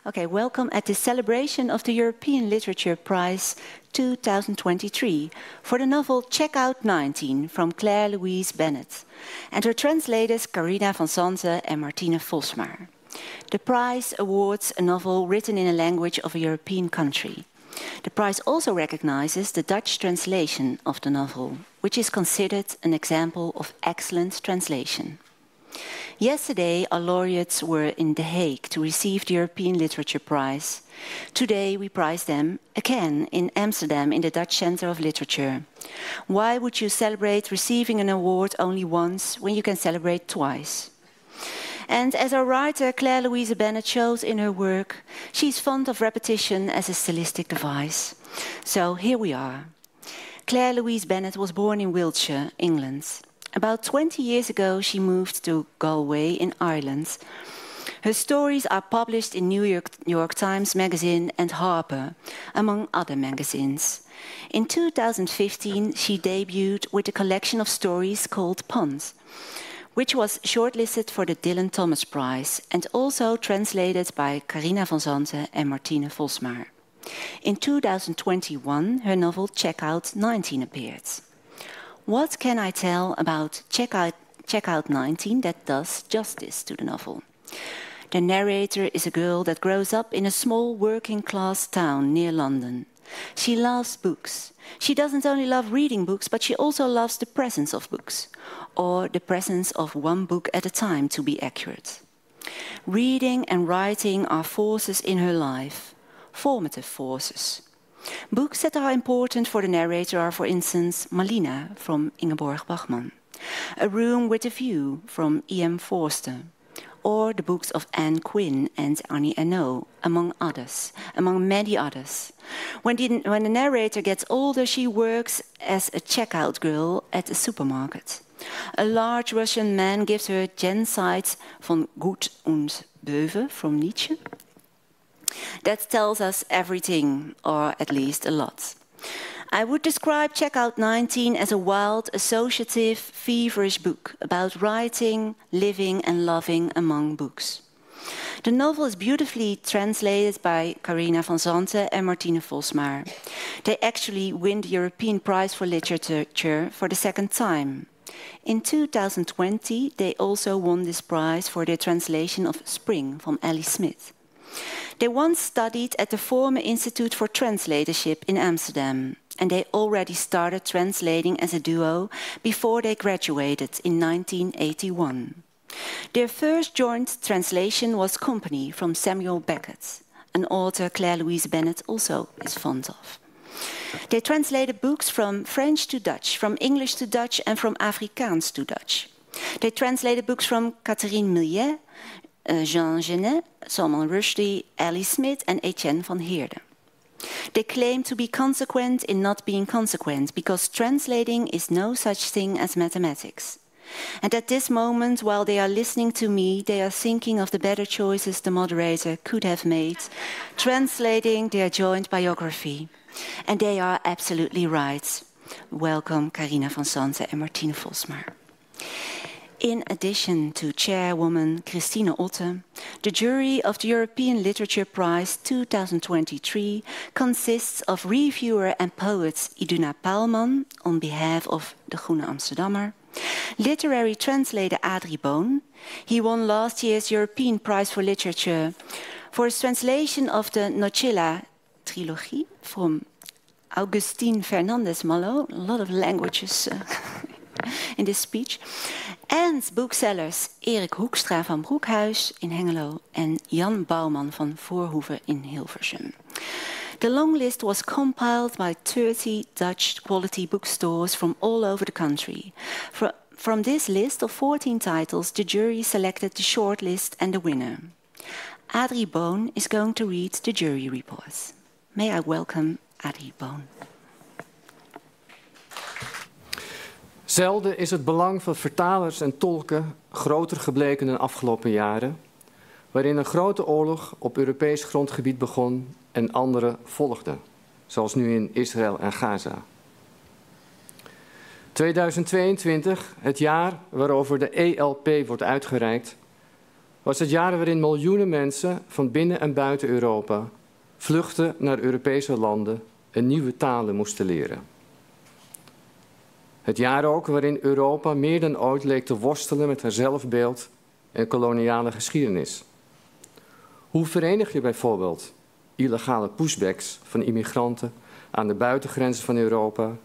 Okay, welcome at the celebration of the European Literatuurprijs 2023 for the novel Check Out 19 from Claire-Louise Bennett and her translators Karina van Santen and Martine Vosmaer. The prize awards a novel written in a language of a European country. The prize also recognizes the Dutch translation of the novel, which is considered an example of excellent translation. Yesterday, our laureates were in The Hague to receive the European Literatuurprijs. Today, we prize them again in Amsterdam in the Dutch Center of Literature. Why would you celebrate receiving an award only once when you can celebrate twice? And as our writer Claire-Louise Bennett shows in her work, she's fond of repetition as a stylistic device. So here we are. Claire-Louise Bennett was born in Wiltshire, England. About 20 years ago, she moved to Galway in Ireland. Her stories are published in New York Times Magazine and Harper, among other magazines. In 2015, she debuted with a collection of stories called Pond, which was shortlisted for the Dylan Thomas Prize and also translated by Karina van Santen and Martine Vosmaer. In 2021, her novel Check Out 19 appeared. What can I tell about Check Out 19 that does justice to the novel? The narrator is a girl that grows up in a small working-class town near London. She loves books. She doesn't only love reading books, but she also loves the presence of books, or the presence of one book at a time, to be accurate. Reading and writing are forces in her life, formative forces. Books that are important for the narrator are, for instance, Malina from Ingeborg Bachmann, A Room with a View from E.M. Forster, or the books of Anne Quinn and Annie Ernaux, among many others. When the narrator gets older, she works as a checkout girl at a supermarket. A large Russian man gives her Jenseits von Gut und Böse from Nietzsche. That tells us everything, or at least a lot. I would describe Check Out 19 as a wild, associative, feverish book about writing, living and loving among books. The novel is beautifully translated by Karina van Santen and Martine Vosmaer. They actually win the European Prize for Literature for the second time. In 2020, they also won this prize for their translation of Spring from Ellie Smith. They once studied at the former Institute for Translatorship in Amsterdam, and they already started translating as a duo before they graduated in 1981. Their first joint translation was Company from Samuel Beckett, an author Claire-Louise Bennett also is fond of. They translated books from French to Dutch, from English to Dutch, and from Afrikaans to Dutch. They translated books from Catherine Millet, Jean Genet, Salman Rushdie, Ellie Smith and Etienne van Heerden. They claim to be consequent in not being consequent because translating is no such thing as mathematics. And at this moment, while they are listening to me, they are thinking of the better choices the moderator could have made, translating their joint biography. And they are absolutely right. Welcome, Karina van Santen and Martine Vosmaer. In addition to chairwoman Christine Otte, the jury of the European Literatuurprijs 2023 consists of reviewer and poet Iduna Paalman on behalf of De Groene Amsterdammer, literary translator Adrie Boon. He won last year's European Prize for Literature for his translation of the Nocilla trilogy from Augustine Fernandez Malo, a lot of languages in this speech, and booksellers Erik Hoekstra van Broekhuis in Hengelo and Jan Bouwman van Voorhoeven in Hilversum. The long list was compiled by 30 Dutch quality bookstores from all over the country. From this list of 14 titles, the jury selected the shortlist and the winner. Adrie Boon is going to read the jury report. May I welcome Adrie Boon. Zelden is het belang van vertalers en tolken groter gebleken dan de afgelopen jaren, waarin een grote oorlog op Europees grondgebied begon en andere volgden, zoals nu in Israël en Gaza. 2022, het jaar waarover de ELP wordt uitgereikt, was het jaar waarin miljoenen mensen van binnen en buiten Europa vluchtten naar Europese landen en nieuwe talen moesten leren. Het jaar ook waarin Europa meer dan ooit leek te worstelen met haar zelfbeeld en koloniale geschiedenis. Hoe verenig je bijvoorbeeld illegale pushbacks van immigranten aan de buitengrenzen van Europa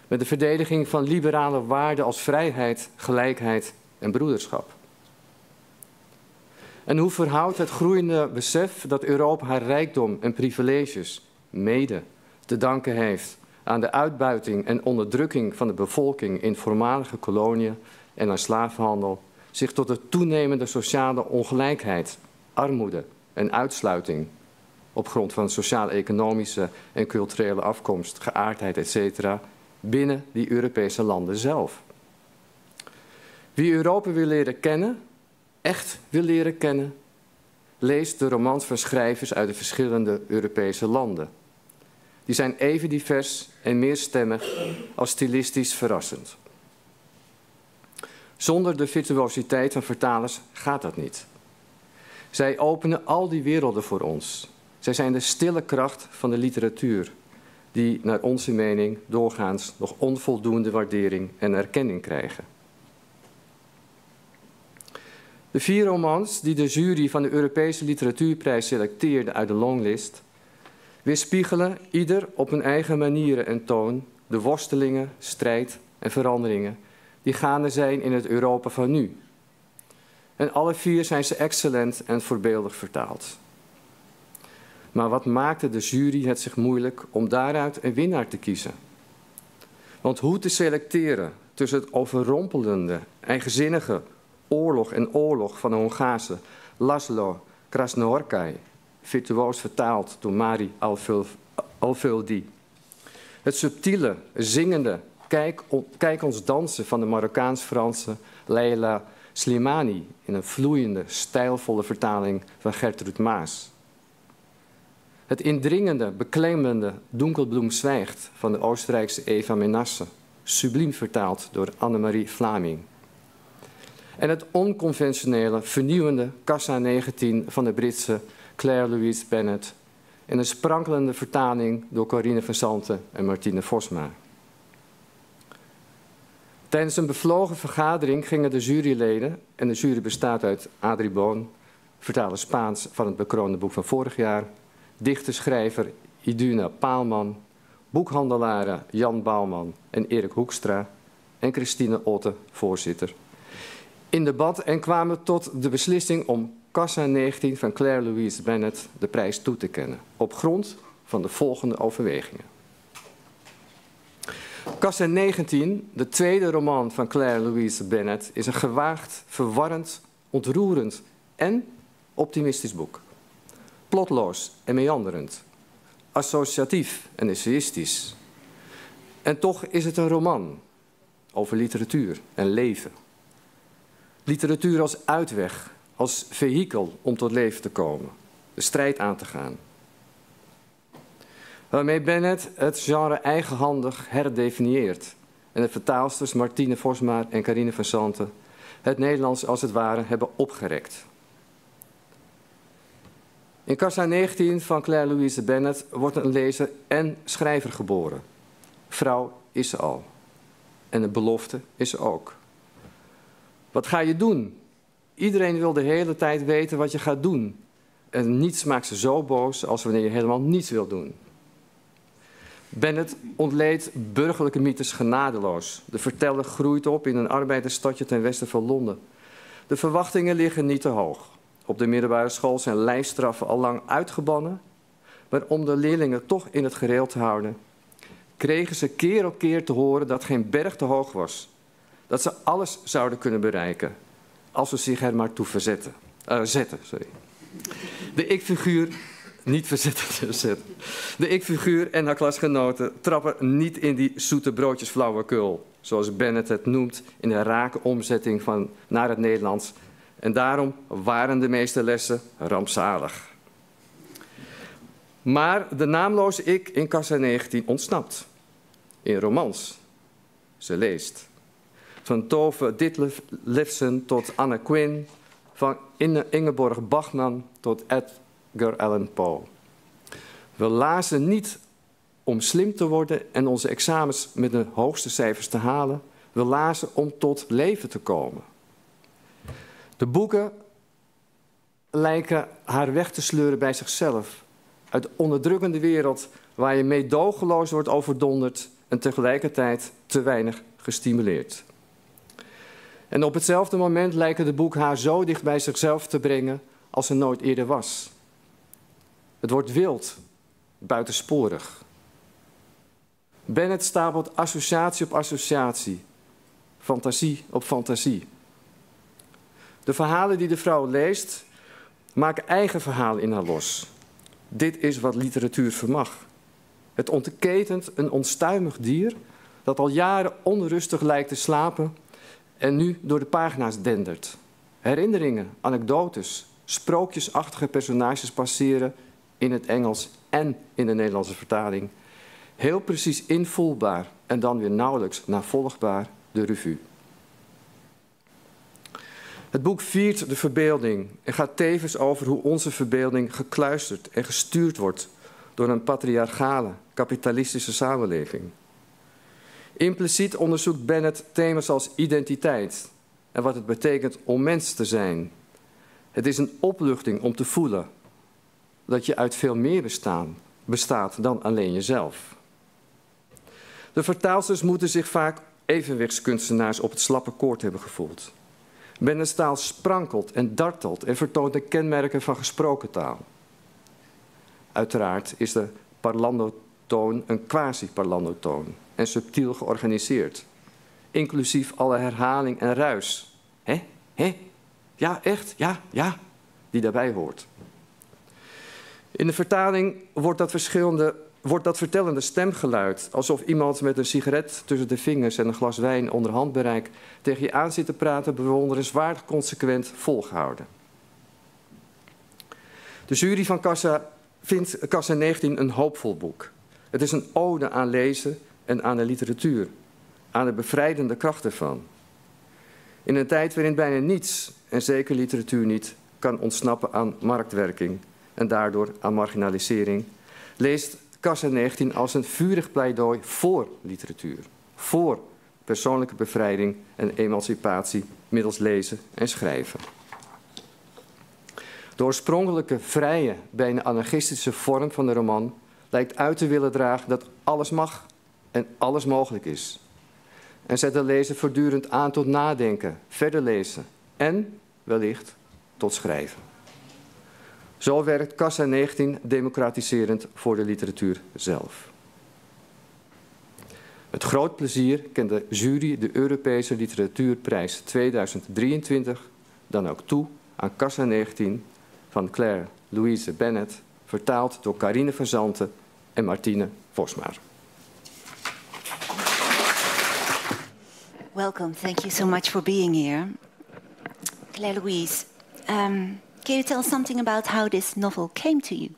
met de verdediging van liberale waarden als vrijheid, gelijkheid en broederschap? En hoe verhoudt het groeiende besef dat Europa haar rijkdom en privileges mede te danken heeft aan de uitbuiting en onderdrukking van de bevolking in voormalige koloniën en aan slavenhandel zich tot de toenemende sociale ongelijkheid, armoede en uitsluiting op grond van sociaal-economische en culturele afkomst, geaardheid, etc. binnen die Europese landen zelf? Wie Europa wil leren kennen, echt wil leren kennen, leest de romans van schrijvers uit de verschillende Europese landen. Die zijn even divers en meerstemmig als stilistisch verrassend. Zonder de virtuositeit van vertalers gaat dat niet. Zij openen al die werelden voor ons. Zij zijn de stille kracht van de literatuur, die naar onze mening doorgaans nog onvoldoende waardering en erkenning krijgen. De 4 romans die de jury van de Europese Literatuurprijs selecteerde uit de longlist weerspiegelen ieder op hun eigen manieren en toon de worstelingen, strijd en veranderingen die gaande zijn in het Europa van nu. En alle 4 zijn ze excellent en voorbeeldig vertaald. Maar wat maakte de jury het zich moeilijk om daaruit een winnaar te kiezen? Want hoe te selecteren tussen het overrompelende, eigenzinnige Oorlog en Oorlog van de Hongaarse Laszlo Krasznahorkai, virtuoos vertaald door Mari Alföldi. Het subtiele, zingende Kijk ons dansen van de Marokkaans-Franse Leila Slimani in een vloeiende, stijlvolle vertaling van Gertrud Maas. Het indringende, beklemmende Donkelbloem zwijgt van de Oostenrijkse Eva Menasse, subliem vertaald door Annemarie Vlaming. En het onconventionele, vernieuwende Kassa 19 van de Britse Claire-Louise Bennett en een sprankelende vertaling door Karina van Santen en Martine Vosmaer. Tijdens een bevlogen vergadering gingen de juryleden, en de jury bestaat uit Adrie Boon, vertaler Spaans van het bekroonde boek van vorig jaar, dichter-schrijver Iduna Paalman, boekhandelaren Jan Bouwman en Erik Hoekstra en Christine Otte, voorzitter, in debat en kwamen tot de beslissing om Kassa 19 van Claire-Louise Bennett de prijs toe te kennen, op grond van de volgende overwegingen. Kassa 19, de tweede roman van Claire-Louise Bennett, is een gewaagd, verwarrend, ontroerend en optimistisch boek. Plotloos en meanderend, associatief en essayistisch. En toch is het een roman over literatuur en leven. Literatuur als uitweg, als vehikel om tot leven te komen, de strijd aan te gaan. Waarmee Bennett het genre eigenhandig herdefinieert en de vertaalsters Martine Vosmaer en Karina van Santen het Nederlands als het ware hebben opgerekt. In Kassa 19 van Claire-Louise Bennett wordt een lezer en schrijver geboren. Vrouw is ze al. En een belofte is ze ook. Wat ga je doen? Iedereen wil de hele tijd weten wat je gaat doen. En niets maakt ze zo boos als wanneer je helemaal niets wil doen. Bennett ontleedt burgerlijke mythes genadeloos. De verteller groeit op in een arbeidersstadje ten westen van Londen. De verwachtingen liggen niet te hoog. Op de middelbare school zijn lijfstraffen al lang uitgebannen. Maar om de leerlingen toch in het gereel te houden, kregen ze keer op keer te horen dat geen berg te hoog was. Dat ze alles zouden kunnen bereiken, als ze zich er maar toe zetten. De ik-figuur, niet verzetten. De ik-figuur en haar klasgenoten trappen niet in die zoete broodjesflauwekul, zoals Bennett het noemt in de rake omzetting van naar het Nederlands. En daarom waren de meeste lessen rampzalig. Maar de naamloze ik in Kassa 19 ontsnapt. In romans. Ze leest. Van Tove Ditlevsen tot Anna Quinn, van Ingeborg Bachmann tot Edgar Allan Poe. We lazen niet om slim te worden en onze examens met de hoogste cijfers te halen. We lazen om tot leven te komen. De boeken lijken haar weg te sleuren bij zichzelf. Uit de onderdrukkende wereld waar je meedogenloos wordt overdonderd en tegelijkertijd te weinig gestimuleerd. En op hetzelfde moment lijken de boeken haar zo dicht bij zichzelf te brengen als ze nooit eerder was. Het wordt wild, buitensporig. Bennett stapelt associatie op associatie, fantasie op fantasie. De verhalen die de vrouw leest, maken eigen verhalen in haar los. Dit is wat literatuur vermag. Het ontketent een onstuimig dier dat al jaren onrustig lijkt te slapen en nu door de pagina's dendert. Herinneringen, anekdotes, sprookjesachtige personages passeren in het Engels en in de Nederlandse vertaling. Heel precies invoelbaar en dan weer nauwelijks navolgbaar de revue. Het boek viert de verbeelding en gaat tevens over hoe onze verbeelding gekluisterd en gestuurd wordt door een patriarchale, kapitalistische samenleving. Impliciet onderzoekt Bennett thema's als identiteit en wat het betekent om mens te zijn. Het is een opluchting om te voelen dat je uit veel meer bestaat dan alleen jezelf. De vertaalsters moeten zich vaak evenwichtskunstenaars op het slappe koord hebben gevoeld. Bennetts taal sprankelt en dartelt en vertoont de kenmerken van gesproken taal. Uiteraard is de parlandotoon een quasi-parlandotoon en subtiel georganiseerd, inclusief alle herhaling en ruis. Hè? Hè? Ja, echt? Ja, ja, die daarbij hoort. In de vertaling wordt dat vertellende stemgeluid, alsof iemand met een sigaret tussen de vingers en een glas wijn onder handbereik tegen je aan zit te praten, bewonderenswaardig consequent volgehouden. De jury van Kassa vindt Kassa 19 een hoopvol boek. Het is een ode aan lezen en aan de literatuur, aan de bevrijdende kracht ervan. In een tijd waarin bijna niets, en zeker literatuur niet, kan ontsnappen aan marktwerking en daardoor aan marginalisering, leest Kassa 19 als een vurig pleidooi voor literatuur, voor persoonlijke bevrijding en emancipatie middels lezen en schrijven. De oorspronkelijke, vrije, bijna anarchistische vorm van de roman lijkt uit te willen dragen dat alles mag en alles mogelijk is. En zet de lezer voortdurend aan tot nadenken, verder lezen en, wellicht, tot schrijven. Zo werkt Kassa 19 democratiserend voor de literatuur zelf. Met groot plezier kent de jury de Europese Literatuurprijs 2023 dan ook toe aan Kassa 19 van Claire-Louise Bennett, vertaald door Karina van Santen en Martine Vosmaer. Welcome. Thank you so much for being here. Claire-Louise, can you tell us something about how this novel came to you?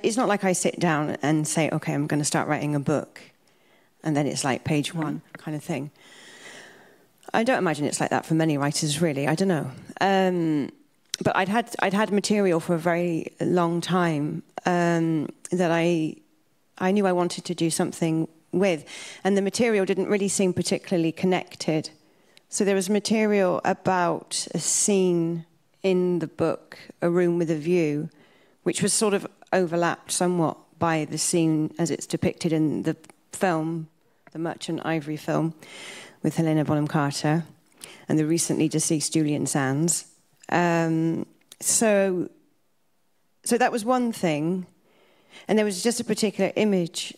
It's not like I sit down and say, okay, I'm going to start writing a book. And then it's like page one kind of thing. I don't imagine it's like that for many writers, really. I don't know. But I'd had material for a very long time that I knew I wanted to do something with. And the material didn't really seem particularly connected. So there was material about a scene in the book, A Room with a View, which was sort of overlapped somewhat by the scene as it's depicted in the film, the Merchant Ivory film, with Helena Bonham Carter and the recently deceased Julian Sands. So that was one thing. And there was just a particular image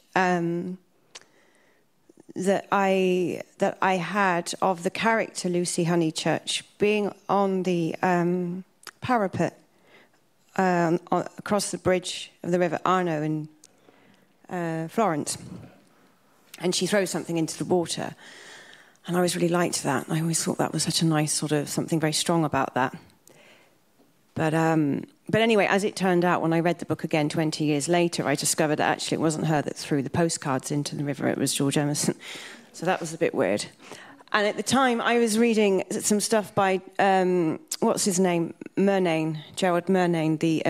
that I had of the character Lucy Honeychurch being on the parapet across the bridge of the River Arno in Florence. And she throws something into the water. And I always really liked that. I always thought that was such a nice sort of something very strong about that. But anyway, as it turned out, when I read the book again 20 years later, I discovered that actually it wasn't her that threw the postcards into the river, it was George Emerson. So that was a bit weird. And at the time, I was reading some stuff by, what's his name? Murnane, Gerard Murnane, the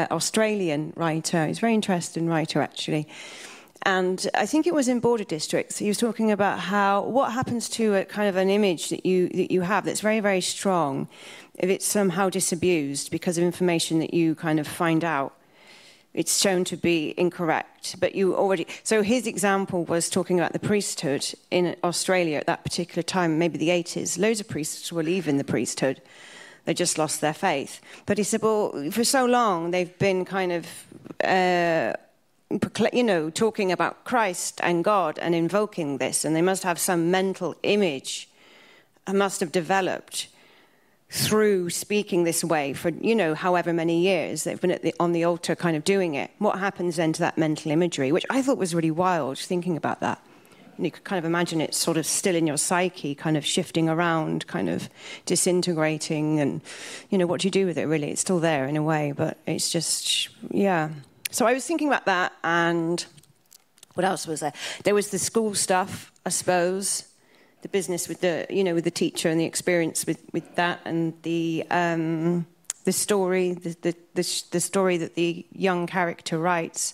Australian writer. He's a very interesting writer, actually. And I think it was in Border Districts. He was talking about what happens to a kind of an image that you have that's very, very strong if it's somehow disabused because of information that you kind of find out. It's shown to be incorrect, but you already... So his example was talking about the priesthood in Australia at that particular time, maybe the 80s. Loads of priests were leaving the priesthood. They just lost their faith. But he said, well, for so long, they've been kind of, talking about Christ and God and invoking this, and they must have some mental image and must have developed through speaking this way for, however many years they've been on the altar kind of doing it. What happens then to that mental imagery, which I thought was really wild, thinking about that. And you could kind of imagine it sort of still in your psyche, kind of shifting around, kind of disintegrating, and, what do you do with it, really? It's still there in a way, but it's just, yeah. So I was thinking about that, and what else was there? There was the school stuff, I suppose. The business with with the teacher and the experience with that, and the story, the story that the young character writes.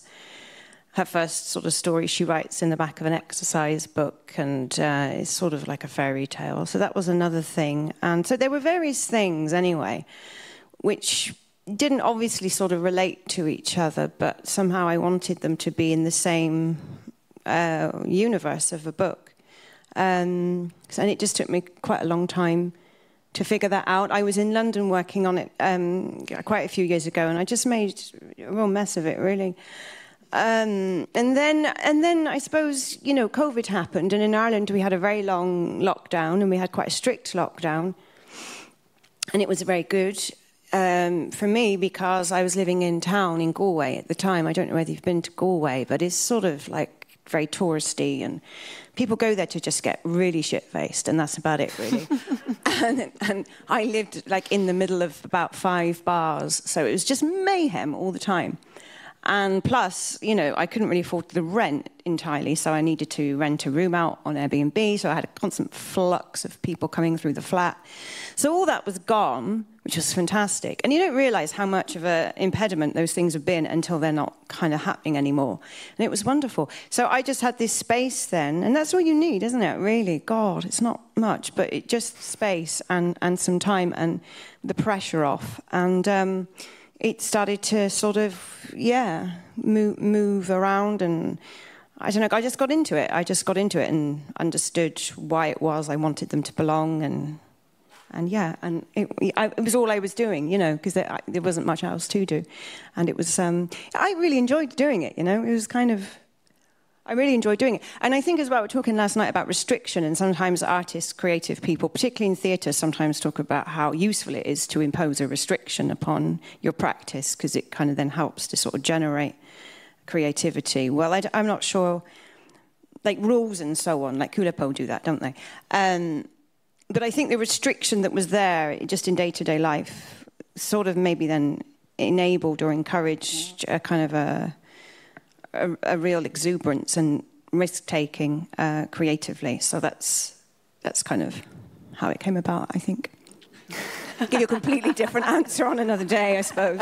Her first sort of story she writes in the back of an exercise book, and it's sort of like a fairy tale. So that was another thing, and so there were various things anyway, which didn't obviously sort of relate to each other, but somehow I wanted them to be in the same universe of a book. And it just took me quite a long time to figure that out. I was in London working on it quite a few years ago, and I just made a real mess of it, really. And then I suppose, COVID happened, and in Ireland we had a very long lockdown, and we had quite a strict lockdown. And it was very good for me because I was living in town in Galway at the time. I don't know whether you've been to Galway, but it's sort of like very touristy, and people go there to just get really shit-faced, and that's about it, really. and I lived like in the middle of about 5 bars, so it was just mayhem all the time. And plus, I couldn't really afford the rent entirely, so I needed to rent a room out on Airbnb, so I had a constant flux of people coming through the flat. So all that was gone, which was fantastic. And you don't realise how much of an impediment those things have been until they're not kind of happening anymore. And it was wonderful. So I just had this space then, and that's all you need, isn't it, really? God, it's not much, but it just space and some time and the pressure off. And it started to sort of, move around, and I don't know, I just got into it. And understood why it was I wanted them to belong, and it was all I was doing, because there wasn't much else to do. And it was, I really enjoyed doing it, it was kind of, I really enjoyed doing it. And I think as well, we were talking last night about restriction, and sometimes artists, creative people, particularly in theatre, sometimes talk about how useful it is to impose a restriction upon your practice, because it kind of then helps to sort of generate creativity. Well, I'm not sure, like rules and so on, like Kulapo do that, don't they? But I think the restriction that was there just in day-to-day life sort of maybe then enabled or encouraged a kind of a real exuberance and risk-taking creatively. So that's kind of how it came about, I think. I'll give you a completely different answer on another day, I suppose.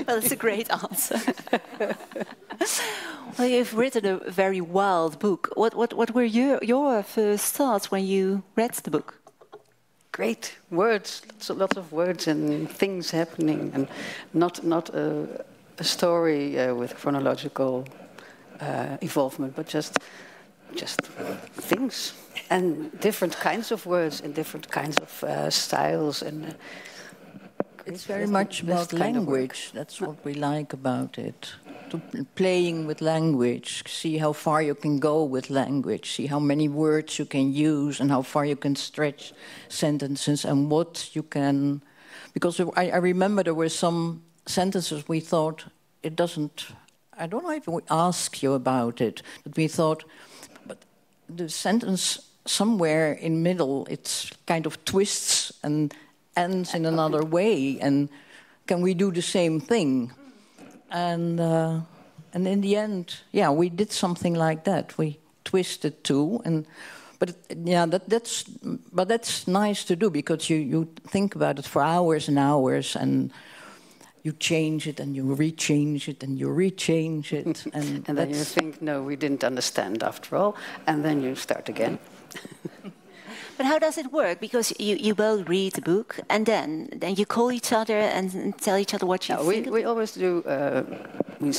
Well, it's a great answer. Well, you've written a very wild book. What were your first thoughts when you read the book? Great words, lots of words and things happening, and not a story with chronological involvement, but just things and different kinds of words and different kinds of styles, and it's very much about language. That's what we like about it. Playing with language, see how far you can go with language, see how many words you can use and how far you can stretch sentences and what you can... Because I remember there were some sentences we thought it doesn't... I don't know if we asked you about it, but we thought, but the sentence somewhere in middle, it's kind of twists and ends in another way, and can we do the same thing? And in the end, yeah, we did something like that. We twisted too, but that's nice to do, because you think about it for hours and hours, and you change it and you rechange it and you rechange it, and then you think, no, we didn't understand after all, and then you start again. But how does it work? Because you both read the book and then you call each other and tell each other what you think. We always do. We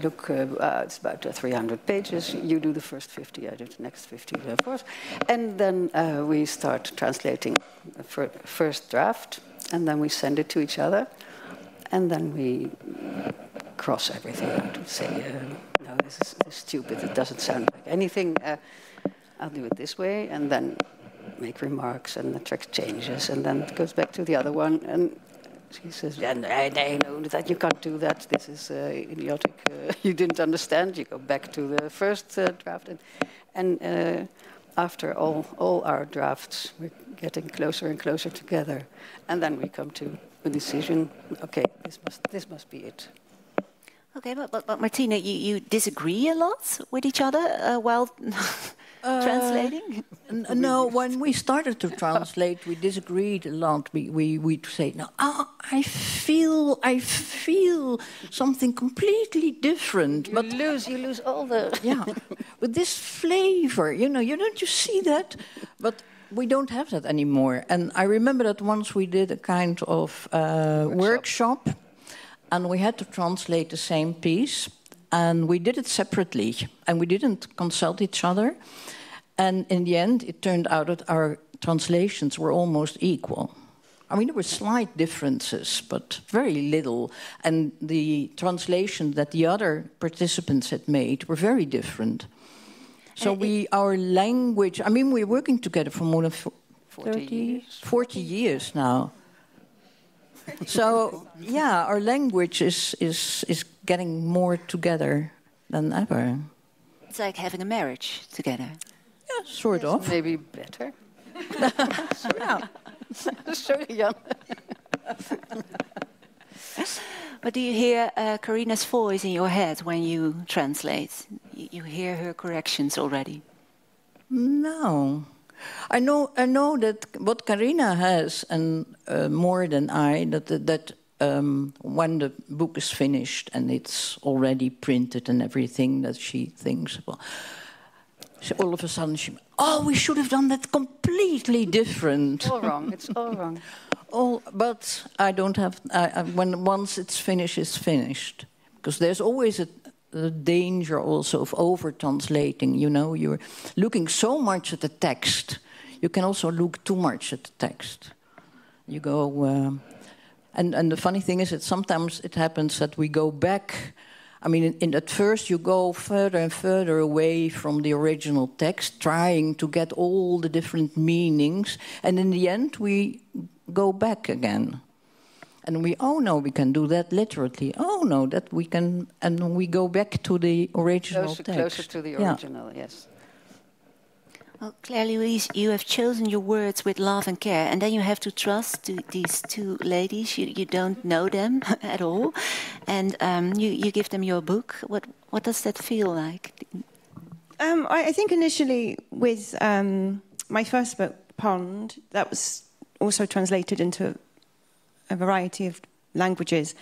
look. It's about 300 pages. You do the first 50. I do the next 50, of course. And then we start translating the first draft, and then we send it to each other, and then we cross everything out and say, "No, this is stupid. It doesn't sound like anything. I'll do it this way," and then make remarks, and the track changes, and then it goes back to the other one, and she says, "Yeah, no, that you can't do that. This is idiotic. You didn't understand." You go back to the first draft, and after all our drafts, we're getting closer and closer together, and then we come to a decision. Okay, this must be it. Okay, but Martine, you disagree a lot with each other while translating? No, when we started to translate, we disagreed a lot. We'd say, "No, I feel something completely different." You lose all the with this flavor, don't you see that? But we don't have that anymore. And I remember that once we did a kind of workshop, and we had to translate the same piece, and we did it separately, and we didn't consult each other. And in the end, it turned out that our translations were almost equal. I mean, there were slight differences, but very little. And the translations that the other participants had made were very different. So our language, I mean, we're working together for more than 40 years now. So, yeah, our language is getting more together than ever. It's like having a marriage together. Yeah, sort of. Maybe better. Sorry, Jan. But do you hear Karina's voice in your head when you translate? You hear her corrections already? No. I know that what Karina has, and more than I, that when the book is finished and it's already printed and everything, that she thinks, well, all of a sudden we should have done that completely different. All wrong. It's all wrong. But I don't have. When once it's finished, because there's always a danger also of over-translating. You're looking so much at the text. You can also look too much at the text. You go, and the funny thing is that sometimes it happens that we go back. I mean, at first you go further and further away from the original text, trying to get all the different meanings, and in the end we go back again. And we can do that literally. That we can, and we go back to the original text. Closer to the original, yes. Well, Claire-Louise, you have chosen your words with love and care, and then you have to trust these two ladies. You don't know them at all, and you give them your book. What does that feel like? I think initially with my first book, Pond, that was also translated into a variety of languages.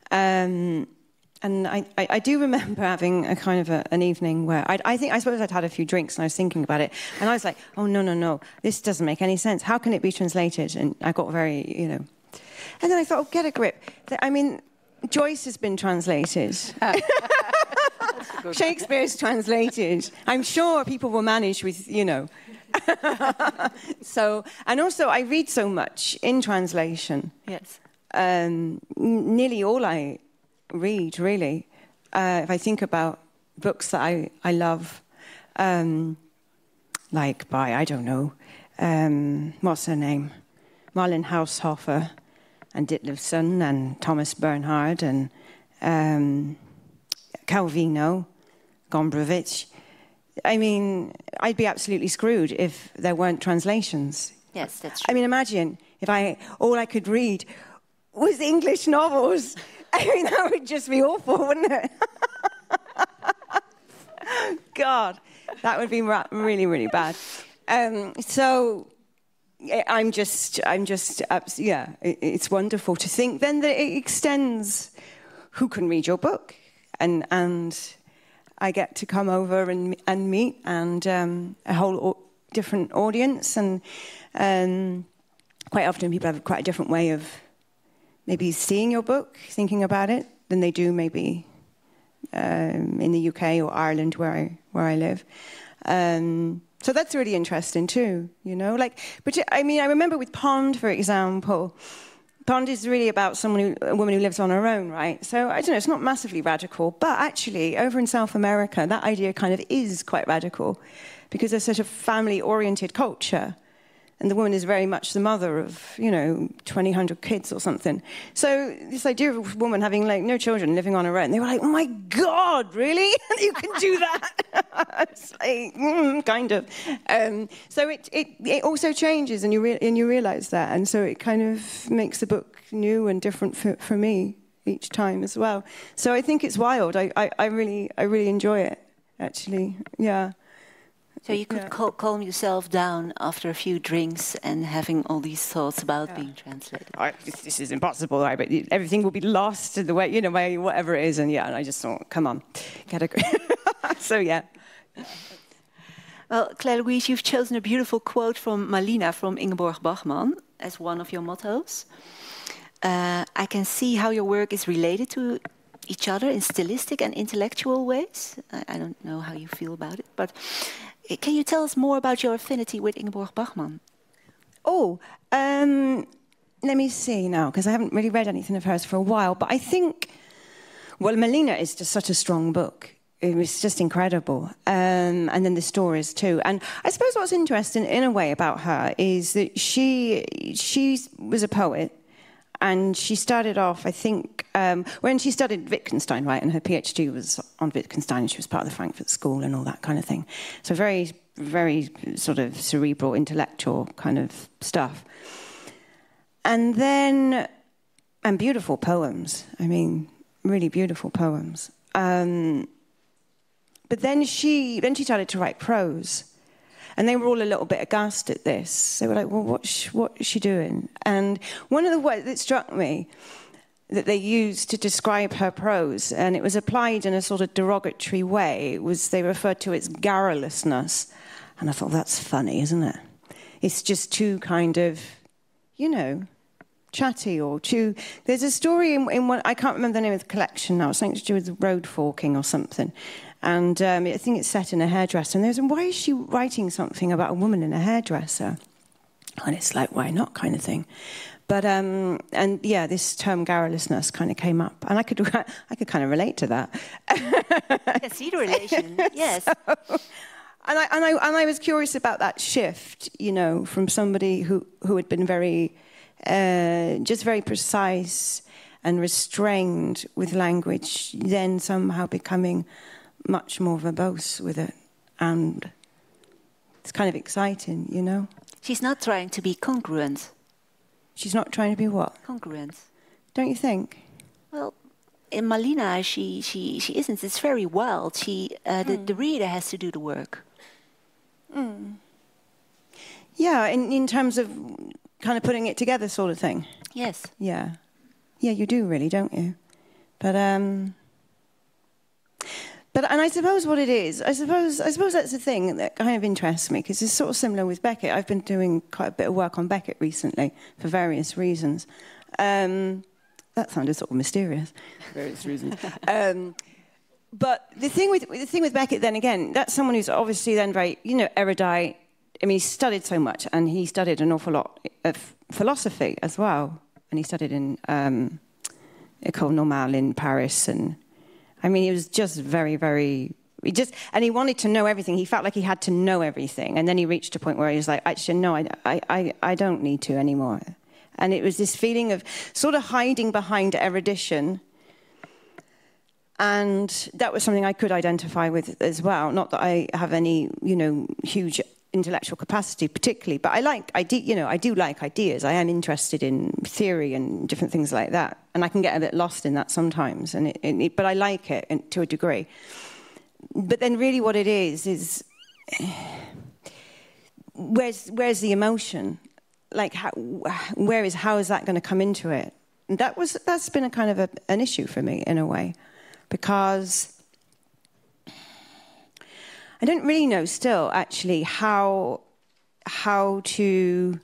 And I do remember having a kind of an evening where I suppose I'd had a few drinks and I was thinking about it. And I was like, oh, no, this doesn't make any sense. How can it be translated? And I got very, And then I thought, get a grip. I mean, Joyce has been translated. Shakespeare's translated. I'm sure people will manage with, So, and also I read so much in translation. Yes. Nearly all I read, really. If I think about books that I love, like by, I don't know, what's her name? Marlene Haushofer and Ditlevson and Thomas Bernhard and Calvino, Gombrowicz. I mean, I'd be absolutely screwed if there weren't translations. Yes, that's true. I mean, imagine if all I could read was English novels. I mean, that would just be awful, wouldn't it? God, that would be really, really bad. So it's wonderful to think then that it extends who can read your book, and I get to come over and meet and a whole different audience, and quite often people have quite a different way of maybe seeing your book, thinking about it, than they do maybe in the UK or Ireland where I live. So that's really interesting too, you know. But I mean, I remember with Pond, for example. Pond is really about a woman who lives on her own, right? So I don't know, it's not massively radical, but actually over in South America, that idea kind of is quite radical because there's such a family-oriented culture. And the woman is very much the mother of, 200 kids or something. So this idea of a woman having, no children, living on her own, they were like, oh, my God, really? You can do that? It's like, kind of. So it also changes, and you realise that. And so it kind of makes the book new and different for me each time as well. So I think it's wild. I really enjoy it, actually. Yeah. So you could calm yourself down after a few drinks and having all these thoughts about being translated. This is impossible, right? But everything will be lost in the way, by whatever it is. And I just thought, come on, get a So, yeah. Well, Claire-Louise, you've chosen a beautiful quote from Malina from Ingeborg Bachmann as one of your mottos. I can see how your work is related to each other in stylistic and intellectual ways. I don't know how you feel about it, but can you tell us more about your affinity with Ingeborg Bachmann? Let me see now, because I haven't really read anything of hers for a while, but I think, Malina is just such a strong book. It was just incredible. And then the stories too. And I suppose what's interesting in a way about her is that she was a poet. And she started off, I think, when she studied Wittgenstein, right, and her PhD was on Wittgenstein, and she was part of the Frankfurt School and all that kind of thing. So very, very sort of cerebral, intellectual kind of stuff. And then, and beautiful poems. I mean, really beautiful poems. But then she started to write prose. And they were all a little bit aghast at this. They were like, well, what's she doing? And one of the words that struck me that they used to describe her prose, and it was applied in a sort of derogatory way, was they referred to its garrulousness. And I thought, that's funny, isn't it? It's just too kind of, chatty or too... There's a story in one... I can't remember the name of the collection now. It's something to do with road forking or something. And I think it's set in a hairdresser. And there's, why is she writing something about a woman in a hairdresser? And it's like, why not, kind of thing. But this term garrulousness kind of came up, and I could kind of relate to that. I can see the relation. Yes. So, and I was curious about that shift, from somebody who had been very precise and restrained with language, then somehow becoming much more verbose with it, and it's kind of exciting, She's not trying to be congruent. She's not trying to be what? Congruent. Don't you think? Well, in Malina, she isn't. It's very wild. The reader has to do the work. Mm. Yeah, in terms of kind of putting it together, sort of thing. Yes. Yeah, you do really, don't you? But I suppose what it is, I suppose that's the thing that kind of interests me, because it's sort of similar with Beckett. I've been doing quite a bit of work on Beckett recently for various reasons. That sounded sort of mysterious. Various reasons. But the thing with Beckett, then again, that's someone who's obviously then very, erudite. I mean, he studied so much, and he studied an awful lot of philosophy as well. And he studied in École Normale in Paris, and I mean, he was just very, very... And he wanted to know everything. He felt like he had to know everything. And then he reached a point where he was like, actually, no, I don't need to anymore. And it was this feeling of sort of hiding behind erudition. And that was something I could identify with as well. Not that I have any, huge intellectual capacity particularly, but I do like ideas. I am interested in theory and different things like that, and I can get a bit lost in that sometimes. But I like it to a degree. But then, really, what it is where's the emotion? Like, how is that going to come into it? And that's been a kind of an issue for me in a way, because I don't really know still, actually, how to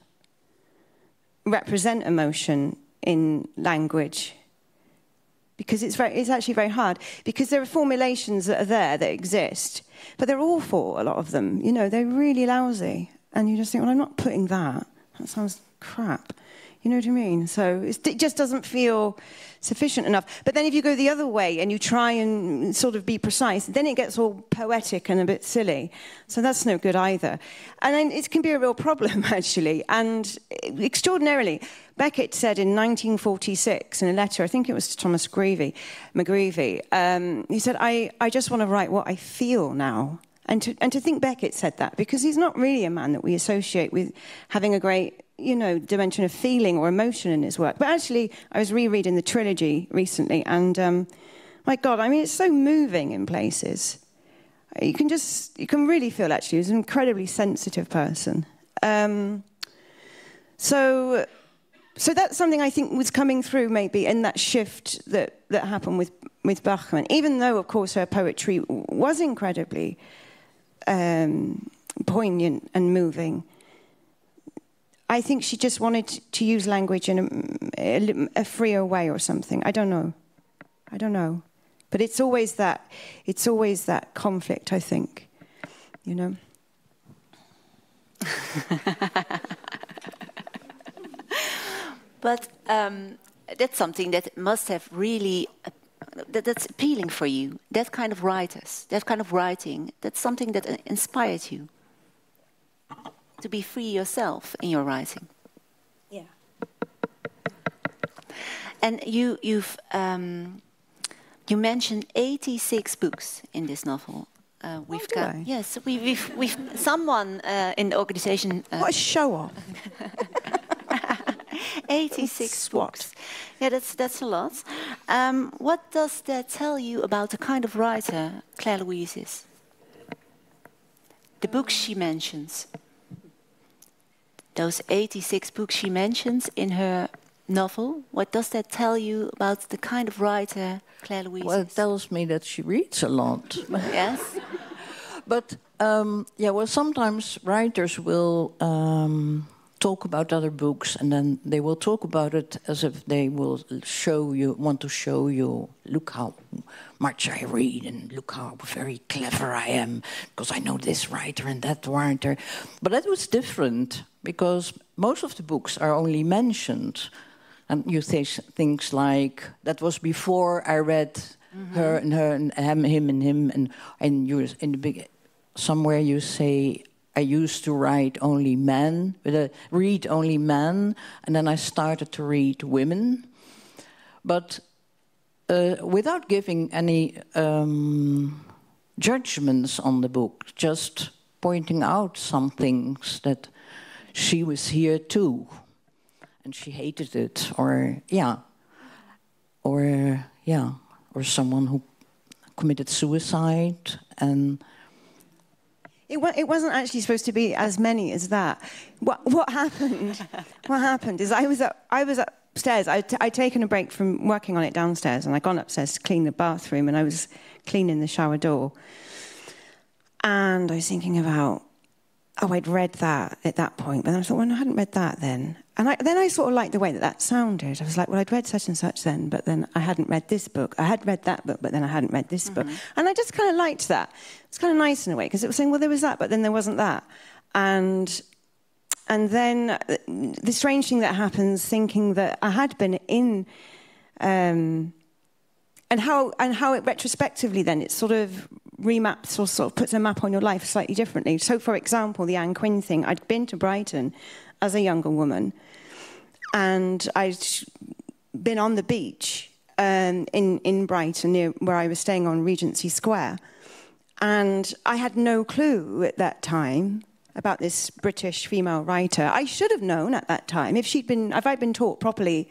represent emotion in language, because it's actually very hard. Because there are formulations that are there that exist, but they're awful. A lot of them, they're really lousy, and you just think, well, I'm not putting that. That sounds crap. You know what I mean? So it just doesn't feel sufficient enough. But then if you go the other way and you try and sort of be precise, then it gets all poetic and a bit silly. So that's no good either. And then it can be a real problem, actually. And extraordinarily, Beckett said in 1946 in a letter, I think it was to Thomas McGreevy, he said, I just want to write what I feel now. And to think Beckett said that, because he's not really a man that we associate with having a great dimension of feeling or emotion in his work. But actually, I was rereading the trilogy recently, and my God, I mean, it's so moving in places. You can really feel, actually, he's an incredibly sensitive person. So that's something I think was coming through maybe in that shift that happened with Bachmann. Even though, of course, her poetry was incredibly poignant and moving, I think she just wanted to use language in a freer way or something. I don't know. But it's always that conflict, I think, But that's something that must have really, that's appealing for you. That kind of writers, that kind of writing, that's something that inspired you to be free yourself in your writing. Yeah. And you mentioned 86 books in this novel. Yes, we've someone in the organization. What a show off! 86 books. Yeah, that's a lot. What does that tell you about the kind of writer Claire-Louise is? The books she mentions. Those 86 books she mentions in her novel, what does that tell you about the kind of writer Claire-Louise is? Well, it tells me that she reads a lot. Yes. But, sometimes writers will talk about other books, and then they will talk about it as if they will want to show you, look how much I read, and look how very clever I am, because I know this writer and that writer. But that was different, because most of the books are only mentioned. And you say things like, that was before I read her and him and him, and you're in the big, somewhere you say, I used to read only men, and then I started to read women. But without giving any judgments on the book, just pointing out some things that she was here too, and she hated it, or someone who committed suicide, and it wasn't actually supposed to be as many as that. What happened? What happened is I was upstairs. I'd taken a break from working on it downstairs, and I'd gone upstairs to clean the bathroom, and I was cleaning the shower door, and I was thinking about, I'd read that at that point, but then I thought, well, no, I hadn't read that then. And then I sort of liked the way that sounded. I was like, well, I'd read such and such then, but then I hadn't read this book. I had read that book, but then I hadn't read this book. And I just kind of liked that. It's kind of nice in a way, because it was saying, well, there was that, but then there wasn't that. And then the strange thing that happens, thinking that I had been in, and how it retrospectively then, it sort of remaps or sort of puts a map on your life slightly differently. So, for example, the Anne Quinn thing, I'd been to Brighton as a younger woman, and I'd been on the beach in Brighton, near where I was staying on Regency Square, and I had no clue at that time about this British female writer. I should have known at that time if I'd been taught properly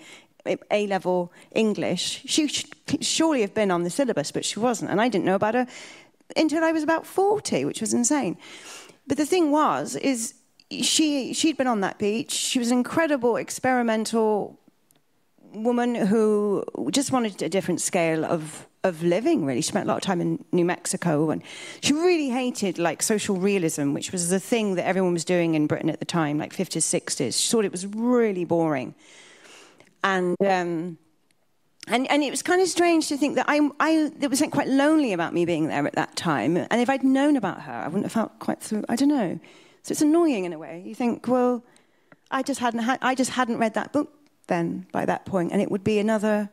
A-level English. She should surely have been on the syllabus, but she wasn't, and I didn't know about her until I was about 40, which was insane. But the thing is she'd been on that beach. She was an incredible experimental woman who just wanted a different scale of living, really. She spent a lot of time in New Mexico, and she really hated like social realism, which was the thing that everyone was doing in Britain at the time, like 50s, 60s. She thought it was really boring. And it was kind of strange to think that there was something quite lonely about me being there at that time. And if I'd known about her, I wouldn't have felt quite through. I don't know. So it's annoying in a way. You think, well, I just hadn't read that book then by that point, and it would be another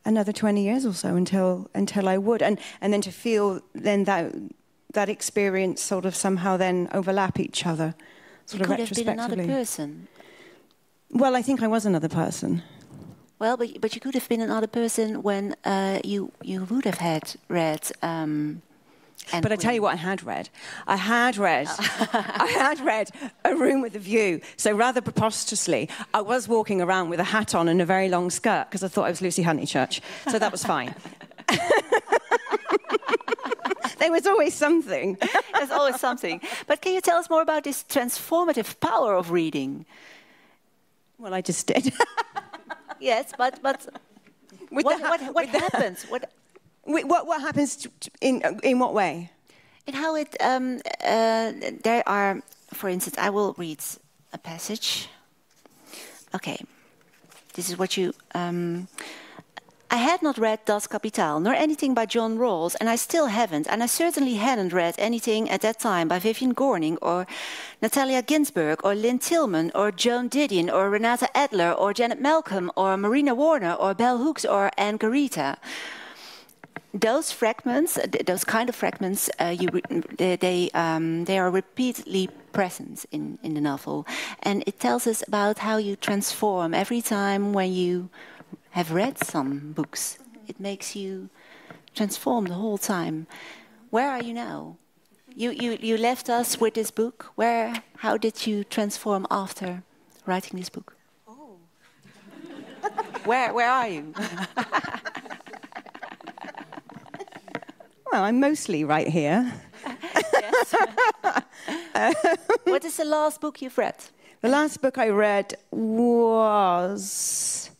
20 years or so until I would, and then to feel then that experience sort of somehow then overlap each other, sort of retrospectively. You could have been another person. Well, I think I was another person. Well, but you could have been another person when you would have had read. But I tell you what, I had read I had read A Room with a View. So rather preposterously, I was walking around with a hat on and a very long skirt because I thought I was Lucy Honeychurch. So that was fine. There was always something. There's always something. But can you tell us more about this transformative power of reading? Well, I just did. Yes, but what happens? What happens in what way? In how it there are, for instance, I will read a passage. Okay, this is what you. I had not read Das Kapital nor anything by John Rawls, and I still haven't, and I certainly hadn't read anything at that time by Vivian Gorning or Natalia Ginsburg or Lynn Tillman or Joan Didion or Renata Adler or Janet Malcolm or Marina Warner or Bell Hooks or Anne Garita. Those fragments, those kind of fragments, they are repeatedly present in the novel, and it tells us about how you transform every time when you have read some books. It makes you transform the whole time. Where are you now? You left us with this book. How did you transform after writing this book? Oh. Where are you? Well, I'm mostly right here. Yes. What is the last book you've read? The last book I read was...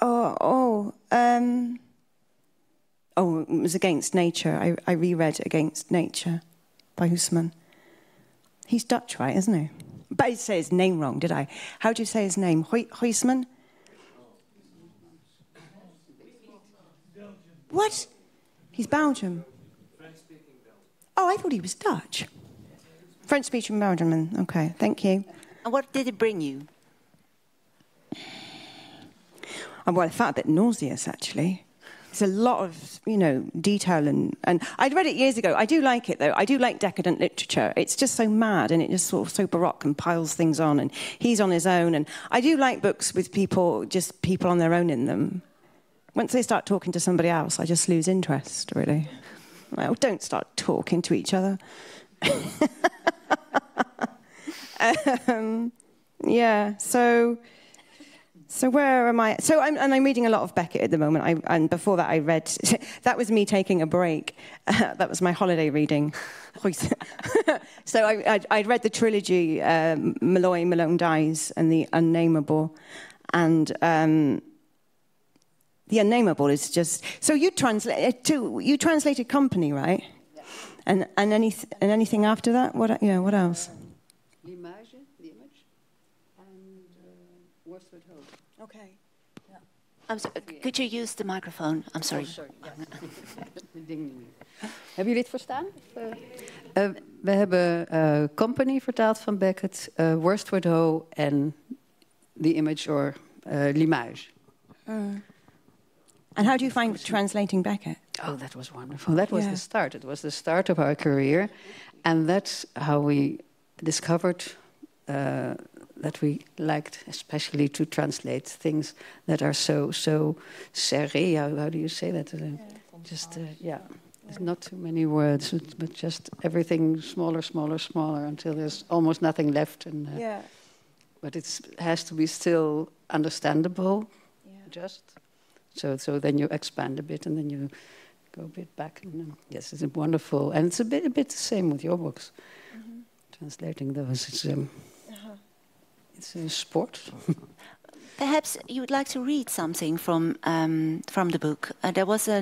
it was Against Nature. I reread Against Nature by Huysman. He's Dutch, right, isn't he? But I say his name wrong, did I? How do you say his name? Huysman? What? He's Belgian. French-speaking Belgian. Oh, I thought he was Dutch. French-speaking Belgian. Okay, thank you. And what did it bring you? Well, I felt a bit nauseous, actually. There's a lot of, detail and I'd read it years ago. I do like it, though. I do like decadent literature. It's just so mad and it just sort of so baroque and piles things on, and he's on his own. And I do like books with people on their own in them. Once they start talking to somebody else, I just lose interest, really. Well, don't start talking to each other. So where am I? So I'm reading a lot of Beckett at the moment. And before that, I read. That was me taking a break. That was my holiday reading. So I'd read the trilogy, Malloy, Malone Dies, and The Unnameable, and The Unnameable is just. So you translated Company, right? Yeah. And anything after that? What else? L'image, the image, and Worsted Hope. Okay. Yeah. I'm sorry, could you use the microphone? I'm sorry. Oh, sorry. Hebben jullie het verstaan? We hebben Company vertaald van Beckett, Worsted Hope en The Image or L'image. And how do you find translating Beckett? Oh, that was wonderful. That was the start. It was the start of our career. And that's how we discovered that we liked especially to translate things that are so serré. How do you say that? There's not too many words, but just everything smaller, smaller, smaller until there's almost nothing left. And but it has to be still understandable, just. So then you expand a bit, and then you go a bit back. And, yes, it's wonderful, and it's a bit the same with your books. Translating those, it's a sport. Perhaps you would like to read something from the book. There was a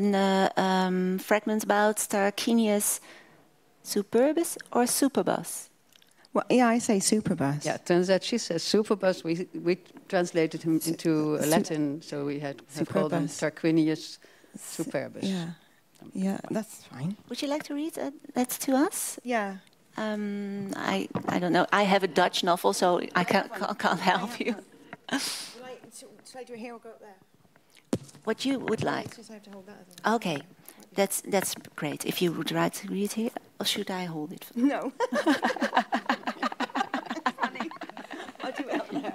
fragment about Tarquinius Superbus or Superbus. Well, yeah, I say Superbus. Yeah, it turns out she says Superbus. We translated him into Latin, so we had called him Tarquinius Superbus. Yeah, that's fine. Would you like to read that to us? Yeah. I don't know. I have a Dutch novel, so I can't help you. Should I do it here or go up there? What you would like. Just have to hold that. Okay, that's great. If you would like to read here, or should I hold it? No. Funny. I'll do it up there.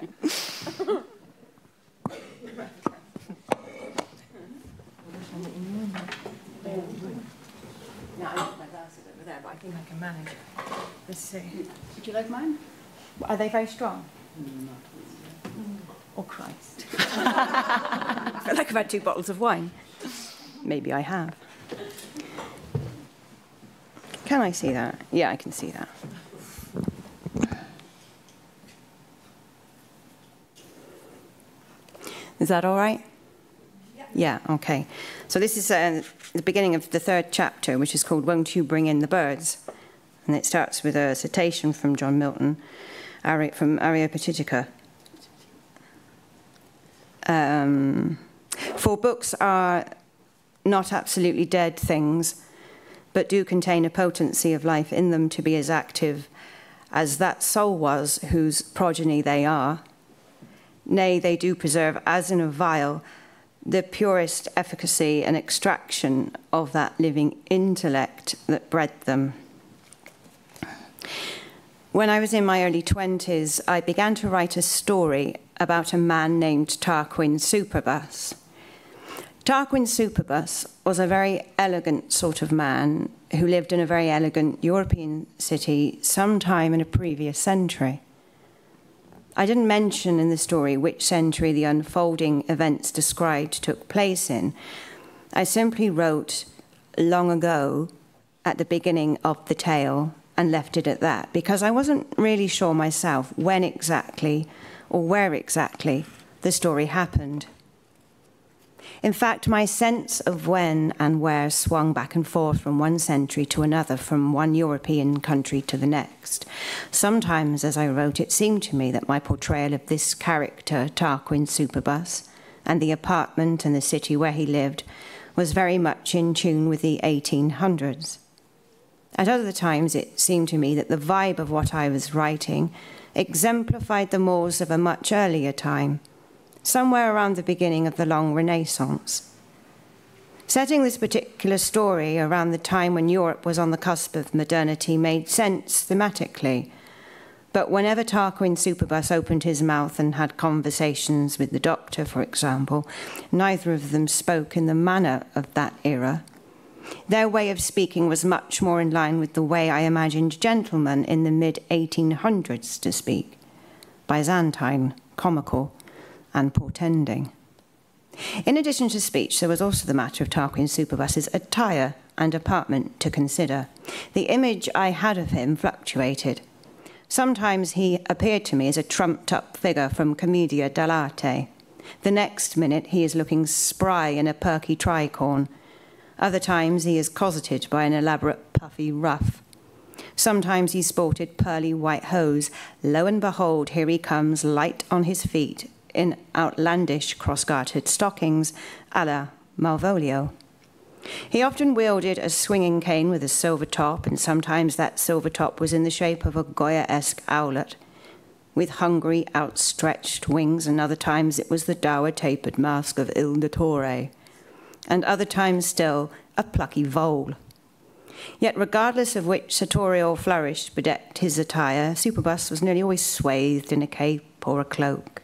No, I left my glasses over there, but I think I can manage it. Let's see. Would you like mine? Are they very strong? Not really. Oh, Christ. I feel like I've had 2 bottles of wine. Maybe I have. Can I see that? Yeah, I can see that. Is that all right? Yeah, okay. So this is the beginning of the 3rd chapter, which is called Won't You Bring in the Birds? And it starts with a citation from John Milton, from Areopagitica. For books are not absolutely dead things, but do contain a potency of life in them to be as active as that soul was whose progeny they are. Nay, they do preserve, as in a vial, the purest efficacy and extraction of that living intellect that bred them. When I was in my early 20s, I began to write a story about a man named Tarquin Superbus. Tarquin Superbus was a very elegant sort of man who lived in a very elegant European city sometime in a previous century. I didn't mention in the story which century the unfolding events described took place in. I simply wrote long ago at the beginning of the tale and left it at that, because I wasn't really sure myself when exactly or where exactly the story happened. In fact, my sense of when and where swung back and forth from one century to another, from one European country to the next. Sometimes, as I wrote, it seemed to me that my portrayal of this character, Tarquin Superbus, and the apartment and the city where he lived was very much in tune with the 1800s. At other times, it seemed to me that the vibe of what I was writing exemplified the mores of a much earlier time, somewhere around the beginning of the long Renaissance. Setting this particular story around the time when Europe was on the cusp of modernity made sense thematically, but whenever Tarquin Superbus opened his mouth and had conversations with the doctor, for example, neither of them spoke in the manner of that era. Their way of speaking was much more in line with the way I imagined gentlemen in the mid-1800s to speak, Byzantine, comical, and portending. In addition to speech, there was also the matter of Tarquin Superbus's attire and apartment to consider. The image I had of him fluctuated. Sometimes he appeared to me as a trumped-up figure from Commedia dell'arte. The next minute he is looking spry in a perky tricorn. Other times he is cosseted by an elaborate puffy ruff. Sometimes he sported pearly white hose. Lo and behold, here he comes, light on his feet, in outlandish cross-gartered stockings, a la Malvolio. He often wielded a swinging cane with a silver top, and sometimes that silver top was in the shape of a Goya-esque owlet, with hungry, outstretched wings, and other times it was the dour tapered mask of Il Dottore, and other times still a plucky vole. Yet regardless of which sartorial flourish bedecked his attire, Superbus was nearly always swathed in a cape or a cloak.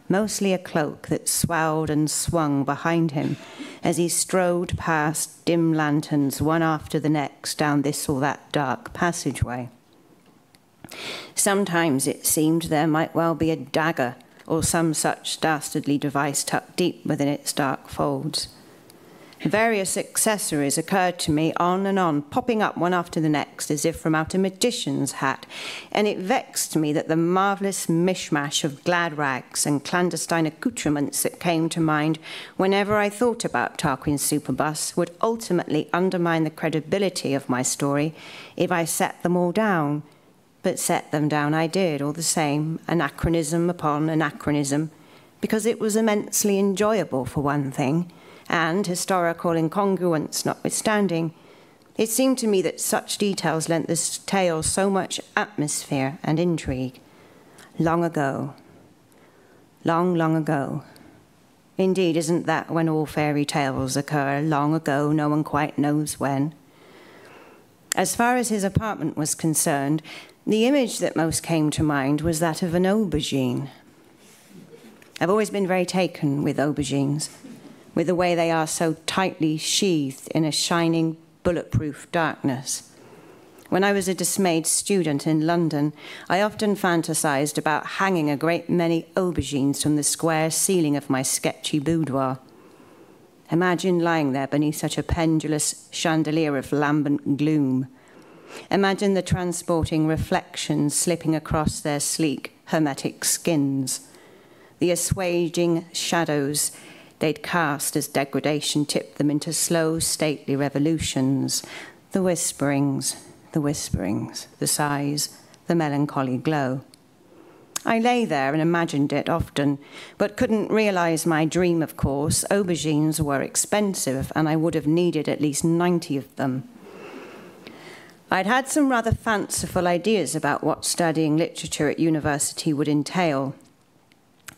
mostly a cloak that swelled and swung behind him as he strode past dim lanterns one after the next down this or that dark passageway. Sometimes it seemed there might well be a dagger or some such dastardly device tucked deep within its dark folds. Various accessories occurred to me on and on, popping up one after the next as if from out a magician's hat, and it vexed me that the marvellous mishmash of glad rags and clandestine accoutrements that came to mind whenever I thought about Tarquin's superbus would ultimately undermine the credibility of my story if I set them all down. But set them down I did, all the same, anachronism upon anachronism, because it was immensely enjoyable for one thing, and, historical incongruence notwithstanding, it seemed to me that such details lent this tale so much atmosphere and intrigue. Long ago. Long, long ago. Indeed, isn't that when all fairy tales occur? Long ago, no one quite knows when. As far as his apartment was concerned, the image that most came to mind was that of an aubergine. I've always been very taken with aubergines, with the way they are so tightly sheathed in a shining, bulletproof darkness. When I was a dismayed student in London, I often fantasized about hanging a great many aubergines from the square ceiling of my sketchy boudoir. Imagine lying there beneath such a pendulous chandelier of lambent gloom. Imagine the transporting reflections slipping across their sleek, hermetic skins, the assuaging shadows they'd cast as degradation tipped them into slow, stately revolutions, the whisperings, the sighs, the melancholy glow. I lay there and imagined it often, but couldn't realize my dream, of course. Aubergines were expensive, and I would have needed at least 90 of them. I'd had some rather fanciful ideas about what studying literature at university would entail.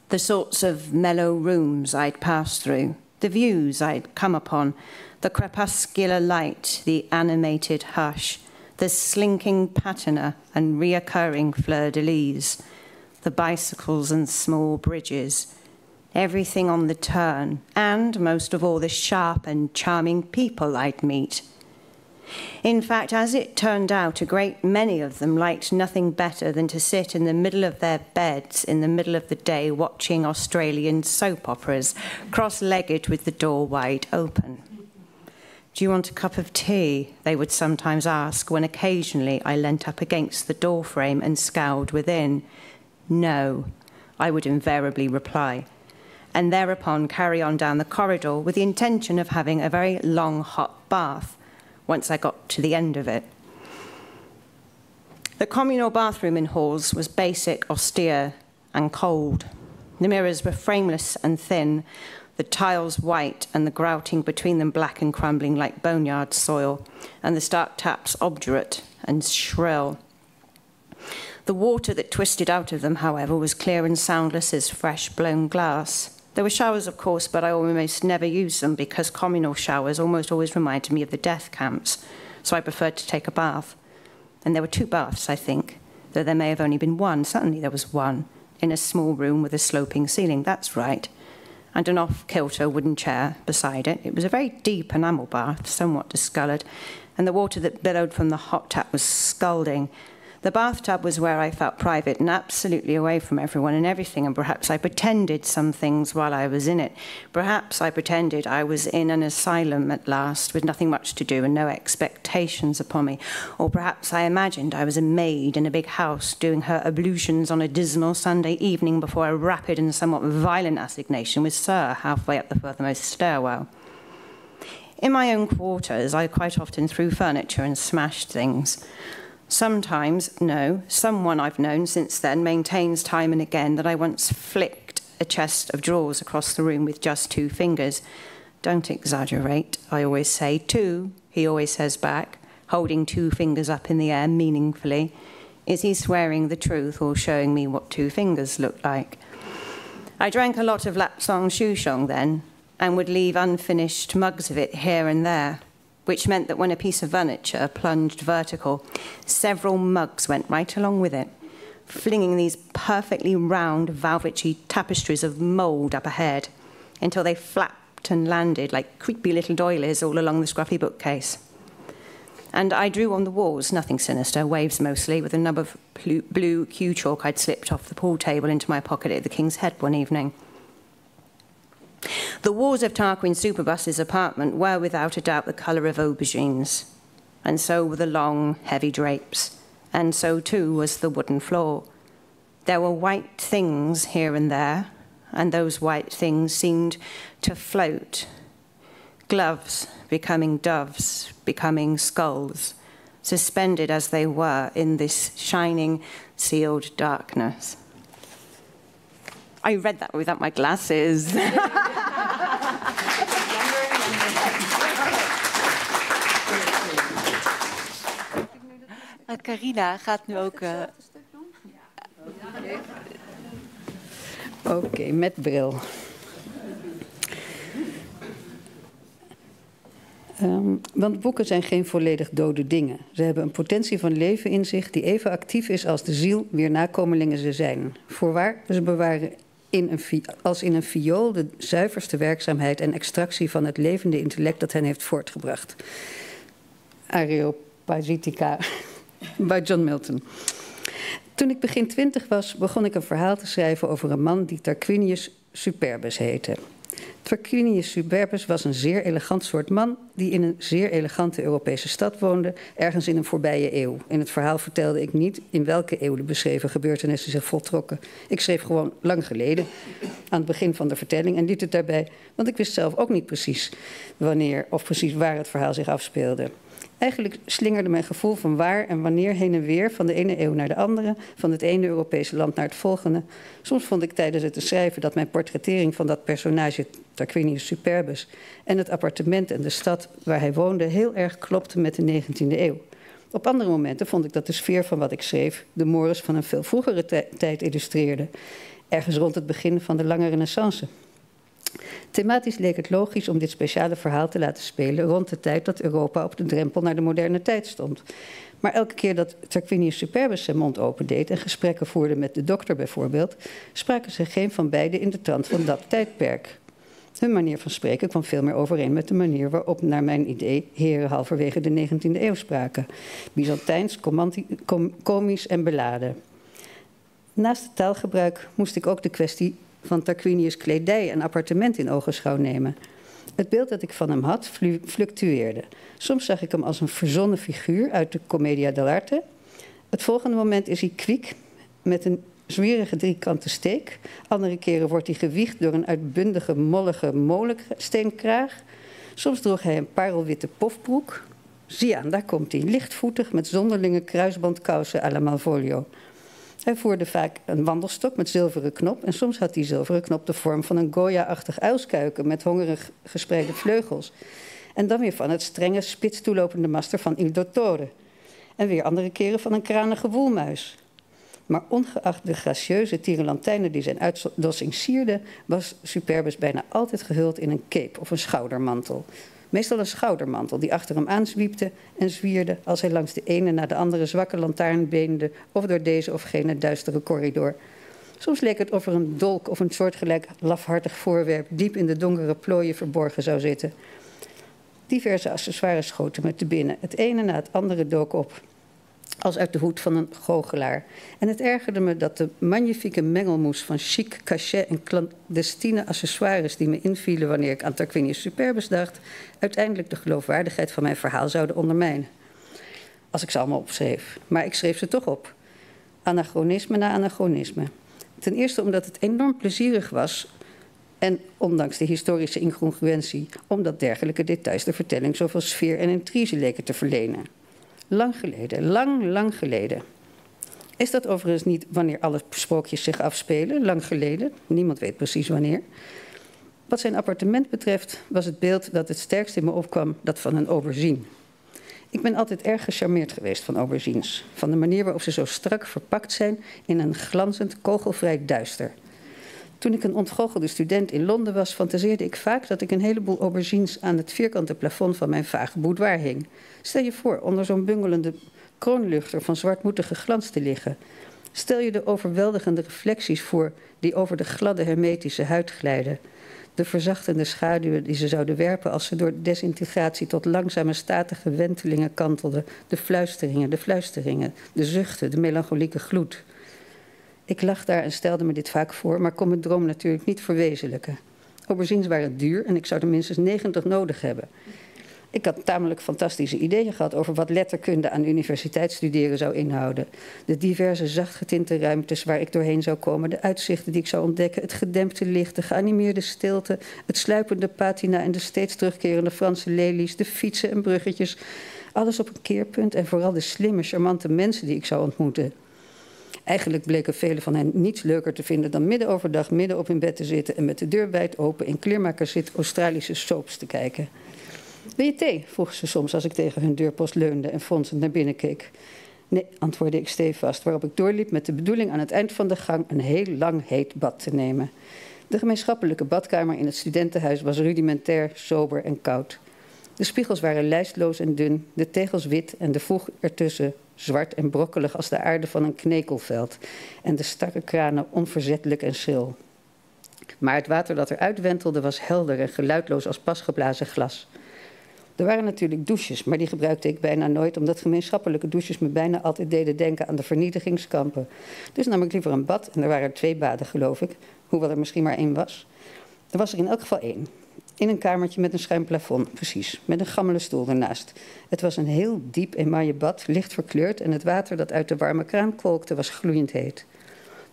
The sorts of mellow rooms I'd passed through, the views I'd come upon, the crepuscular light, the animated hush, the slinking patina and reoccurring fleur-de-lis, the bicycles and small bridges, everything on the turn, and, most of all, the sharp and charming people I'd meet. In fact, as it turned out, a great many of them liked nothing better than to sit in the middle of their beds in the middle of the day watching Australian soap operas, cross-legged with the door wide open. "Do you want a cup of tea?" they would sometimes ask, when occasionally I leant up against the doorframe and scowled within. "No," I would invariably reply, and thereupon carry on down the corridor with the intention of having a very long hot bath once I got to the end of it. The communal bathroom in halls was basic, austere, and cold. The mirrors were frameless and thin, the tiles white and the grouting between them black and crumbling like boneyard soil, and the stark taps obdurate and shrill. The water that twisted out of them, however, was clear and soundless as fresh blown glass. There were showers, of course, but I almost never used them because communal showers almost always reminded me of the death camps, so I preferred to take a bath. And there were 2 baths, I think, though there may have only been one. Certainly there was one, in a small room with a sloping ceiling, that's right, and an off-kilter wooden chair beside it. It was a very deep enamel bath, somewhat discoloured, and the water that billowed from the hot tap was scalding. The bathtub was where I felt private and absolutely away from everyone and everything, and perhaps I pretended some things while I was in it. Perhaps I pretended I was in an asylum at last, with nothing much to do and no expectations upon me. Or perhaps I imagined I was a maid in a big house doing her ablutions on a dismal Sunday evening before a rapid and somewhat violent assignation with Sir halfway up the furthermost stairwell. In my own quarters, I quite often threw furniture and smashed things. Sometimes, no, someone I've known since then maintains time and again that I once flicked a chest of drawers across the room with just 2 fingers. "Don't exaggerate," I always say. 2, he always says back, holding 2 fingers up in the air meaningfully. Is he swearing the truth or showing me what 2 fingers look like? I drank a lot of Lapsang Souchong then, and would leave unfinished mugs of it here and there, which meant that when a piece of furniture plunged vertical, several mugs went right along with it. flinging these perfectly round, velvety tapestries of mould up ahead until they flapped and landed like creepy little doilies all along the scruffy bookcase. And I drew on the walls, nothing sinister, waves mostly, with a nub of blue Q chalk I'd slipped off the pool table into my pocket at the King's Head one evening. The walls of Tarquin Superbus's apartment were without a doubt the colour of aubergines, and so were the long, heavy drapes, and so too was the wooden floor. There were white things here and there, and those white things seemed to float. Gloves becoming doves, becoming skulls, suspended as they were in this shining, sealed darkness. I read that without my glasses. Karina gaat nu ook... Oké, met bril. Want boeken zijn geen volledig dode dingen. Ze hebben een potentie van leven in zich die even actief is als de ziel wier nakomelingen ze zijn. Voorwaar, ze bewaren als in een viool de zuiverste werkzaamheid en extractie van het levende intellect dat hen heeft voortgebracht. Areopagitica bij John Milton. Toen ik begin 20 was, begon ik een verhaal te schrijven over een man die Tarquinius Superbus heette. Tarquinius Superbus was een zeer elegant soort man die in een zeer elegante Europese stad woonde, ergens in een voorbije eeuw. In het verhaal vertelde ik niet in welke eeuw de beschreven gebeurtenissen zich voltrokken. Ik schreef gewoon lang geleden, aan het begin van de vertelling, en liet het daarbij, want ik wist zelf ook niet precies wanneer of precies waar het verhaal zich afspeelde. Eigenlijk slingerde mijn gevoel van waar en wanneer heen en weer van de ene eeuw naar de andere, van het ene Europese land naar het volgende. Soms vond ik tijdens het te schrijven dat mijn portrettering van dat personage Tarquinius Superbus en het appartement en de stad waar hij woonde heel erg klopte met de 19e eeuw. Op andere momenten vond ik dat de sfeer van wat ik schreef de mores van een veel vroegere tijd illustreerde, ergens rond het begin van de lange renaissance. Thematisch leek het logisch om dit speciale verhaal te laten spelen rond de tijd dat Europa op de drempel naar de moderne tijd stond. Maar elke keer dat Tarquinius Superbus zijn mond opendeed en gesprekken voerde met de dokter bijvoorbeeld, spraken ze geen van beiden in de trant van dat tijdperk. Hun manier van spreken kwam veel meer overeen met de manier waarop, naar mijn idee, heren halverwege de 19e eeuw spraken. Byzantijns, komisch en beladen. Naast het taalgebruik moest ik ook de kwestie van Tarquinius' kledij en appartement in ogenschouw nemen. Het beeld dat ik van hem had fluctueerde. Soms zag ik hem als een verzonnen figuur uit de Commedia dell'arte. Het volgende moment is hij kwiek met een zwierige driekante steek. Andere keren wordt hij gewiegd door een uitbundige, mollige molensteenkraag. Soms droeg hij een parelwitte pofbroek. Zie aan, daar komt hij, lichtvoetig met zonderlinge kruisbandkousen à la Malvolio. Hij voerde vaak een wandelstok met zilveren knop en soms had die zilveren knop de vorm van een Goya-achtig uilskuiken met hongerig gespreide vleugels. En dan weer van het strenge, spits toelopende master van Il Dottore. En weer andere keren van een kranige woelmuis. Maar ongeacht de gracieuze tierenlantijnen die zijn uitdossing sierden, was Superbus bijna altijd gehuld in een cape of een schoudermantel. Meestal een schoudermantel die achter hem aanzwiepte en zwierde als hij langs de ene na de andere zwakke lantaarn beende of door deze of gene duistere corridor. Soms leek het of er een dolk of een soortgelijk lafhartig voorwerp diep in de donkere plooien verborgen zou zitten. Diverse accessoires schoten me te binnen. Het ene na het andere dook op, als uit de hoed van een goochelaar. En het ergerde me dat de magnifieke mengelmoes van chic, cachet en clandestine accessoires die me invielen wanneer ik aan Tarquinius Superbus dacht, uiteindelijk de geloofwaardigheid van mijn verhaal zouden ondermijnen. Als ik ze allemaal opschreef. Maar ik schreef ze toch op. Anachronisme na anachronisme. Ten eerste omdat het enorm plezierig was, en ondanks de historische incongruentie, omdat dergelijke details de vertelling zoveel sfeer en intrige leken te verlenen. Lang geleden, lang geleden. Is dat overigens niet wanneer alle sprookjes zich afspelen? Lang geleden, niemand weet precies wanneer. Wat zijn appartement betreft was het beeld dat het sterkst in me opkwam dat van een aubergine. Ik ben altijd erg gecharmeerd geweest van aubergines. Van de manier waarop ze zo strak verpakt zijn in een glanzend, kogelvrij duister. Toen ik een ontgoochelde student in Londen was, fantaseerde ik vaak dat ik een heleboel aubergines aan het vierkante plafond van mijn vage boudoir hing. Stel je voor onder zo'n bungelende kroonluchter van zwartmoedige glans te liggen. Stel je de overweldigende reflecties voor die over de gladde hermetische huid glijden. De verzachtende schaduwen die ze zouden werpen als ze door desintegratie tot langzame statige wentelingen kantelden. De fluisteringen, de zuchten, de melancholieke gloed. Ik lag daar en stelde me dit vaak voor, maar kon mijn droom natuurlijk niet verwezenlijken. Aubergines waren duur en ik zou er minstens 90 nodig hebben. Ik had tamelijk fantastische ideeën gehad over wat letterkunde aan universiteitsstuderen zou inhouden. De diverse zacht getinte ruimtes waar ik doorheen zou komen, de uitzichten die ik zou ontdekken, het gedempte licht, de geanimeerde stilte, het sluipende patina en de steeds terugkerende Franse lelies, de fietsen en bruggetjes. Alles op een keerpunt en vooral de slimme, charmante mensen die ik zou ontmoeten. Eigenlijk bleken velen van hen niets leuker te vinden dan midden overdag midden op hun bed te zitten en met de deur wijd open in kleermakerszit Australische soaps te kijken. Wil je thee? Vroeg ze soms als ik tegen hun deurpost leunde en fronsend naar binnen keek. Nee, antwoordde ik stevast, waarop ik doorliep met de bedoeling aan het eind van de gang een heel lang heet bad te nemen. De gemeenschappelijke badkamer in het studentenhuis was rudimentair, sober en koud. De spiegels waren lijstloos en dun, de tegels wit en de voeg ertussen zwart en brokkelig als de aarde van een knekelveld en de starre kranen onverzettelijk en schril. Maar het water dat eruit wentelde was helder en geluidloos als pasgeblazen glas. Er waren natuurlijk douches, maar die gebruikte ik bijna nooit, omdat gemeenschappelijke douches me bijna altijd deden denken aan de vernietigingskampen. Dus nam ik liever een bad en er waren 2 baden, geloof ik, hoewel er misschien maar 1 was. Er was er in elk geval 1. In een kamertje met een schuin plafond, precies, met een gammele stoel ernaast. Het was een heel diep emaille bad, licht verkleurd en het water dat uit de warme kraan kolkte was gloeiend heet.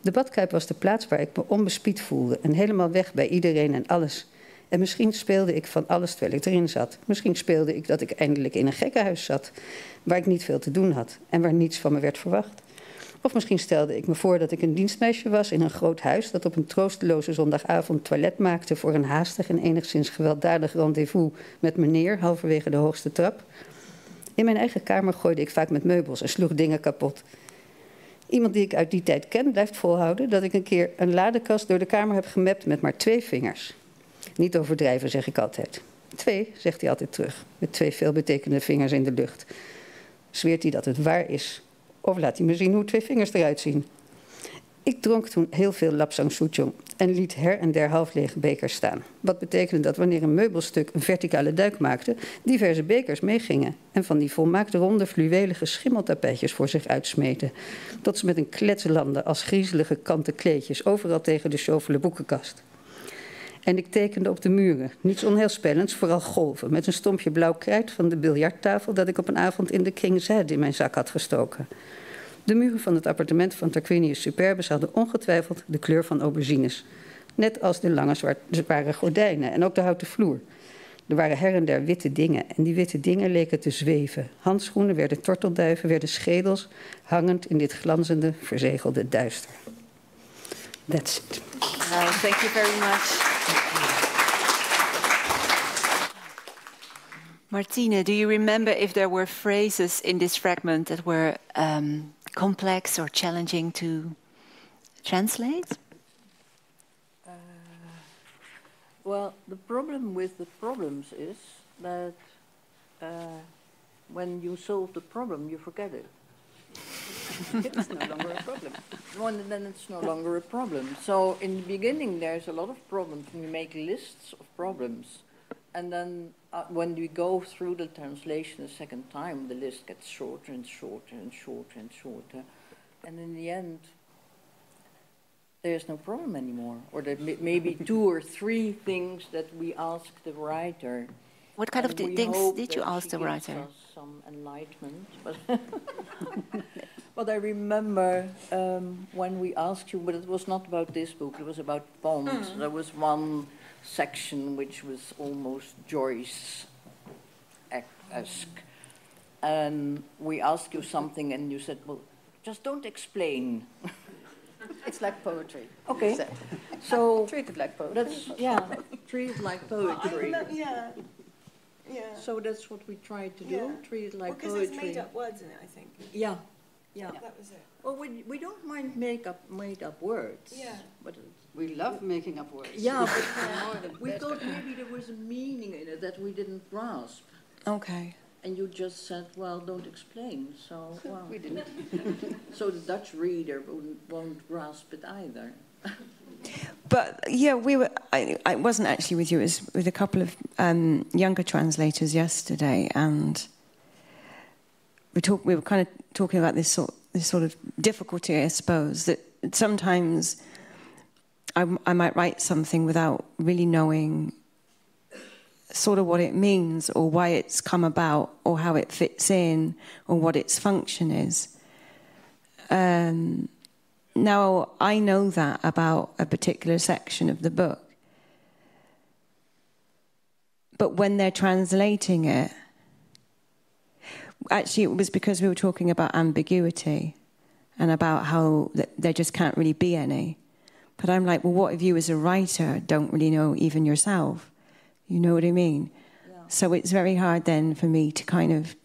De badkuip was de plaats waar ik me onbespied voelde en helemaal weg bij iedereen en alles. En misschien speelde ik van alles terwijl ik erin zat. Misschien speelde ik dat ik eindelijk in een gekkenhuis zat, waar ik niet veel te doen had en waar niets van me werd verwacht. Of misschien stelde ik me voor dat ik een dienstmeisje was in een groot huis dat op een troosteloze zondagavond toilet maakte voor een haastig en enigszins gewelddadig rendezvous met meneer halverwege de hoogste trap. In mijn eigen kamer gooide ik vaak met meubels en sloeg dingen kapot. Iemand die ik uit die tijd ken blijft volhouden dat ik een keer een ladekast door de kamer heb gemapt met maar 2 vingers. Niet overdrijven, zeg ik altijd. 2, zegt hij altijd terug, met 2 veelbetekende vingers in de lucht. Zweert hij dat het waar is? Of laat hij me zien hoe 2 vingers eruit zien? Ik dronk toen heel veel lapsang souchong en liet her en der halflege bekers staan. Wat betekende dat wanneer een meubelstuk een verticale duik maakte, diverse bekers meegingen en van die volmaakt ronde fluwelige schimmeltapijtjes voor zich uitsmeten. Tot ze met een klets landden als griezelige kanten kleedjes overal tegen de sjovele boekenkast. En ik tekende op de muren, niets onheilspellends, vooral golven, met een stompje blauw krijt van de biljarttafel dat ik op een avond in de King Z in mijn zak had gestoken. De muren van het appartement van Tarquinius Superbus hadden ongetwijfeld de kleur van aubergines. Net als de lange zware gordijnen en ook de houten vloer. Er waren her en der witte dingen en die witte dingen leken te zweven. Handschoenen werden tortelduiven, werden schedels, hangend in dit glanzende, verzegelde duister. That's it. Thank you very much. Martine, do you remember if there were phrases in this fragment that were complex or challenging to translate? Well, the problem with the problems is that when you solve the problem, you forget it. It's no longer a problem. Well, then it's no longer a problem. So in the beginning, there's a lot of problems. We make lists of problems. And then when we go through the translation a second time, the list gets shorter and shorter and shorter and shorter. And in the end, there's no problem anymore. Or there may be 2 or 3 things that we ask the writer. What kind of things did you ask the writer? Gives us some enlightenment. But I remember when we asked you, but it was not about this book, it was about poems. There was one section which was almost Joyce-esque. And we asked you something and you said, well, just don't explain. It's like poetry. Okay. So treat it like poetry. That's, treat it like poetry. Yeah. So that's what we tried to do, treat it like poetry. Because it's made up words in it, I think. Yeah. That was it. Well, we don't mind made up words. Yeah. But We love making up words. yeah, but we thought maybe there was a meaning in it that we didn't grasp. Okay. And you just said, well, don't explain. So, well, We didn't. so the Dutch reader won't grasp it either. But yeah, I wasn't actually with you. It was with a couple of younger translators yesterday, and we were kind of talking about this sort of difficulty, I suppose, that sometimes I might write something without really knowing sort of what it means or why it's come about or how it fits in or what its function is. Now, I know that about a particular section of the book. But when they're translating it, actually it was because we were talking about ambiguity and about how there just can't really be any. But I'm like, well, what if you as a writer don't really know even yourself? You know what I mean? Yeah. So it's very hard then for me to kind of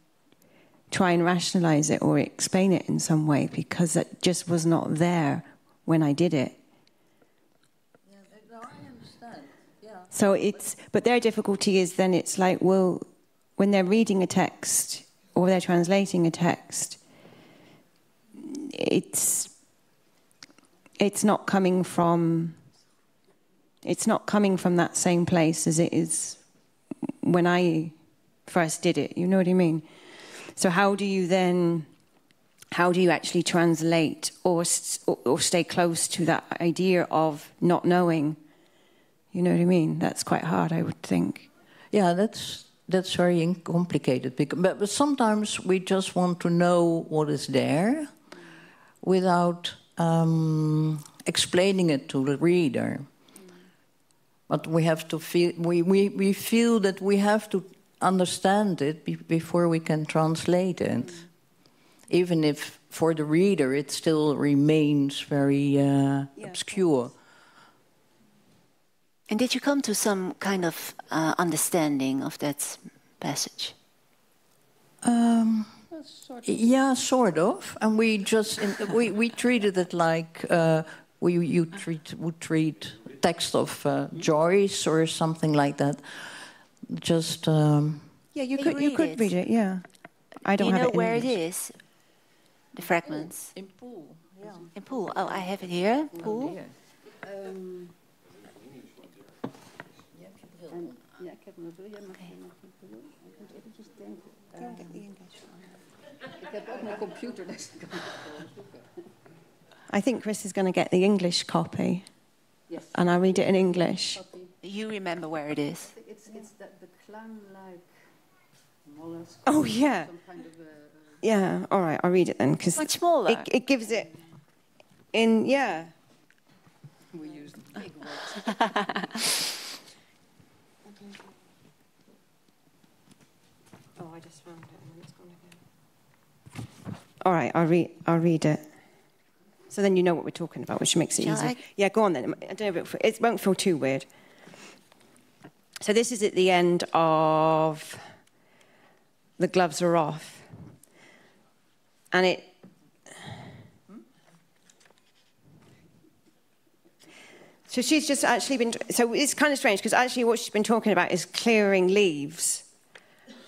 try and rationalize it or explain it in some way because it just was not there when I did it. Yeah, no, I understand. Yeah. So but their difficulty is then it's like, well, when they're reading a text or they're translating a text, it's not coming from that same place as it is when I first did it. You know what I mean? So how do you actually translate or stay close to that idea of not knowing? You know what I mean? That's quite hard, I would think. Yeah, that's very complicated. But sometimes we just want to know what is there without explaining it to the reader. But we have to feel. We feel that we have to understand it before we can translate it, even if for the reader it still remains very obscure. And did you come to some kind of understanding of that passage? Yeah, sort of. And we just we treated it like would treat text of Joyce or something like that. Just yeah, you could read it. Yeah, I don't have it. You know where it is? The fragments in Pool. Yeah, in Pool. Oh, I have it here. Pool. Ja, ik heb hem. Wil jij nog doen? Ik moet eventjes denken. Ik heb ook mijn computer, dus ik kan het gewoon zoeken. I think Chris is going to get the English copy. Yes. And I'll read it in English. You remember where it is? It's the clown-like mollusk. Oh, yeah. Some kind of Yeah, all right, I'll read it then. Cause much smaller. It gives it in, yeah. We use the big words. Oh, I just found it and it's gone again. All right, I'll read it. So then you know what we're talking about, which makes it easier. Yeah, go on then. I don't know if it won't feel too weird. So this is at the end of The Gloves Are Off. And it... So she's just actually been... So it's kind of strange, because actually what she's been talking about is clearing leaves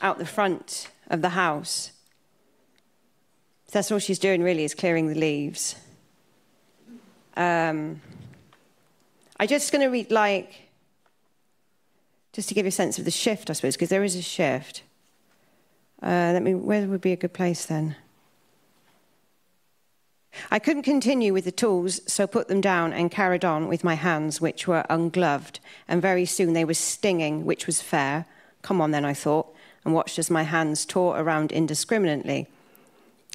out the front of the house. So that's all she's doing, really, is clearing the leaves. I'm just going to read, just to give you a sense of the shift, I suppose, because there is a shift. Where would be a good place then? I couldn't continue with the tools, so put them down and carried on with my hands, which were ungloved, and very soon they were stinging, which was fair. Come on then, I thought, and watched as my hands tore around indiscriminately.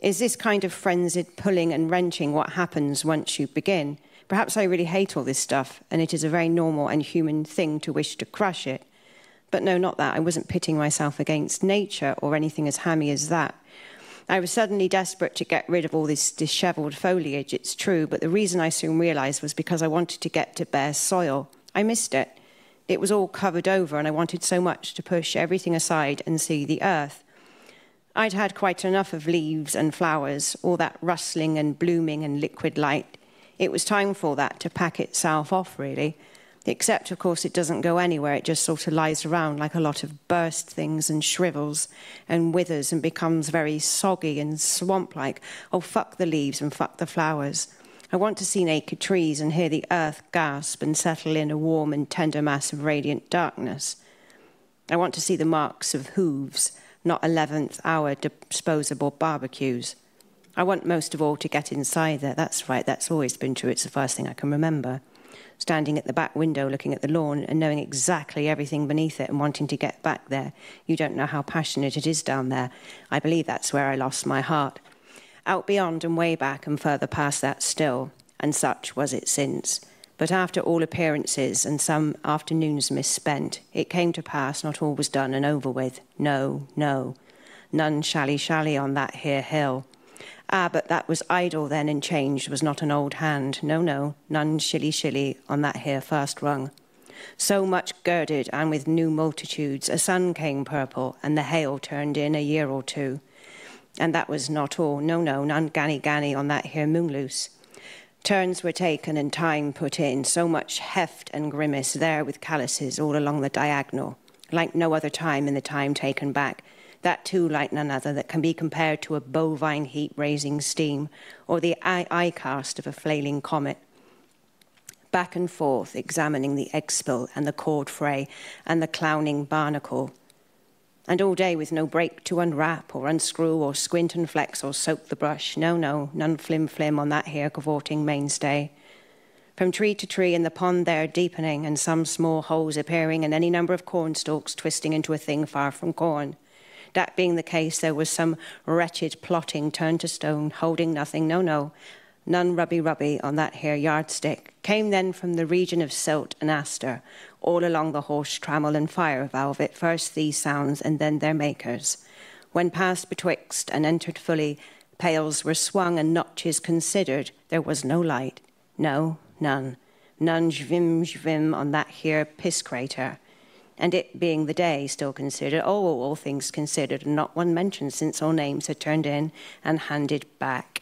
Is this kind of frenzied pulling and wrenching what happens once you begin? Perhaps I really hate all this stuff, and it is a very normal and human thing to wish to crush it. But no, not that. I wasn't pitting myself against nature or anything as hammy as that. I was suddenly desperate to get rid of all this dishevelled foliage, it's true, but the reason I soon realised was because I wanted to get to bare soil. I missed it. It was all covered over, and I wanted so much to push everything aside and see the earth. I'd had quite enough of leaves and flowers, all that rustling and blooming and liquid light. It was time for that to pack itself off, really. Except, of course, it doesn't go anywhere. It just sort of lies around like a lot of burst things and shrivels and withers and becomes very soggy and swamp-like. Oh, fuck the leaves and fuck the flowers. I want to see naked trees and hear the earth gasp and settle in a warm and tender mass of radiant darkness. I want to see the marks of hooves, not 11th hour disposable barbecues. I want most of all to get inside there. That's right, that's always been true. It's the first thing I can remember. Standing at the back window looking at the lawn and knowing exactly everything beneath it and wanting to get back there. You don't know how passionate it is down there. I believe that's where I lost my heart. Out beyond and way back and further past that still, and such was it since. But after all appearances and some afternoons misspent, it came to pass not all was done and over with. No, no, none shally-shally on that here hill. Ah, but that was idle then and changed, was not an old hand. No, no, none shilly-shilly on that here first rung. So much girded, and with new multitudes, a sun came purple, and the hail turned in a year or two. And that was not all. No, no, none ganny-ganny on that here moonloose. Turns were taken and time put in, so much heft and grimace there with calluses all along the diagonal, like no other time in the time taken back. That too like none other that can be compared to a bovine heat raising steam or the eye cast of a flailing comet. Back and forth, examining the egg spill and the cord fray and the clowning barnacle. And all day with no break to unwrap or unscrew or squint and flex or soak the brush. No, no, none flim-flim on that here cavorting mainstay. From tree to tree in the pond there deepening and some small holes appearing and any number of corn stalks twisting into a thing far from corn. That being the case, there was some wretched plotting turned to stone, holding nothing, no, no, none rubby-rubby on that here yardstick. Came then from the region of silt and aster, all along the horse trammel and fire valve, at first these sounds and then their makers. When passed betwixt and entered fully, pails were swung and notches considered, there was no light, no, none, none zvim on that here piss crater. And it being the day still considered, oh, all things considered, and not one mentioned since all names had turned in and handed back.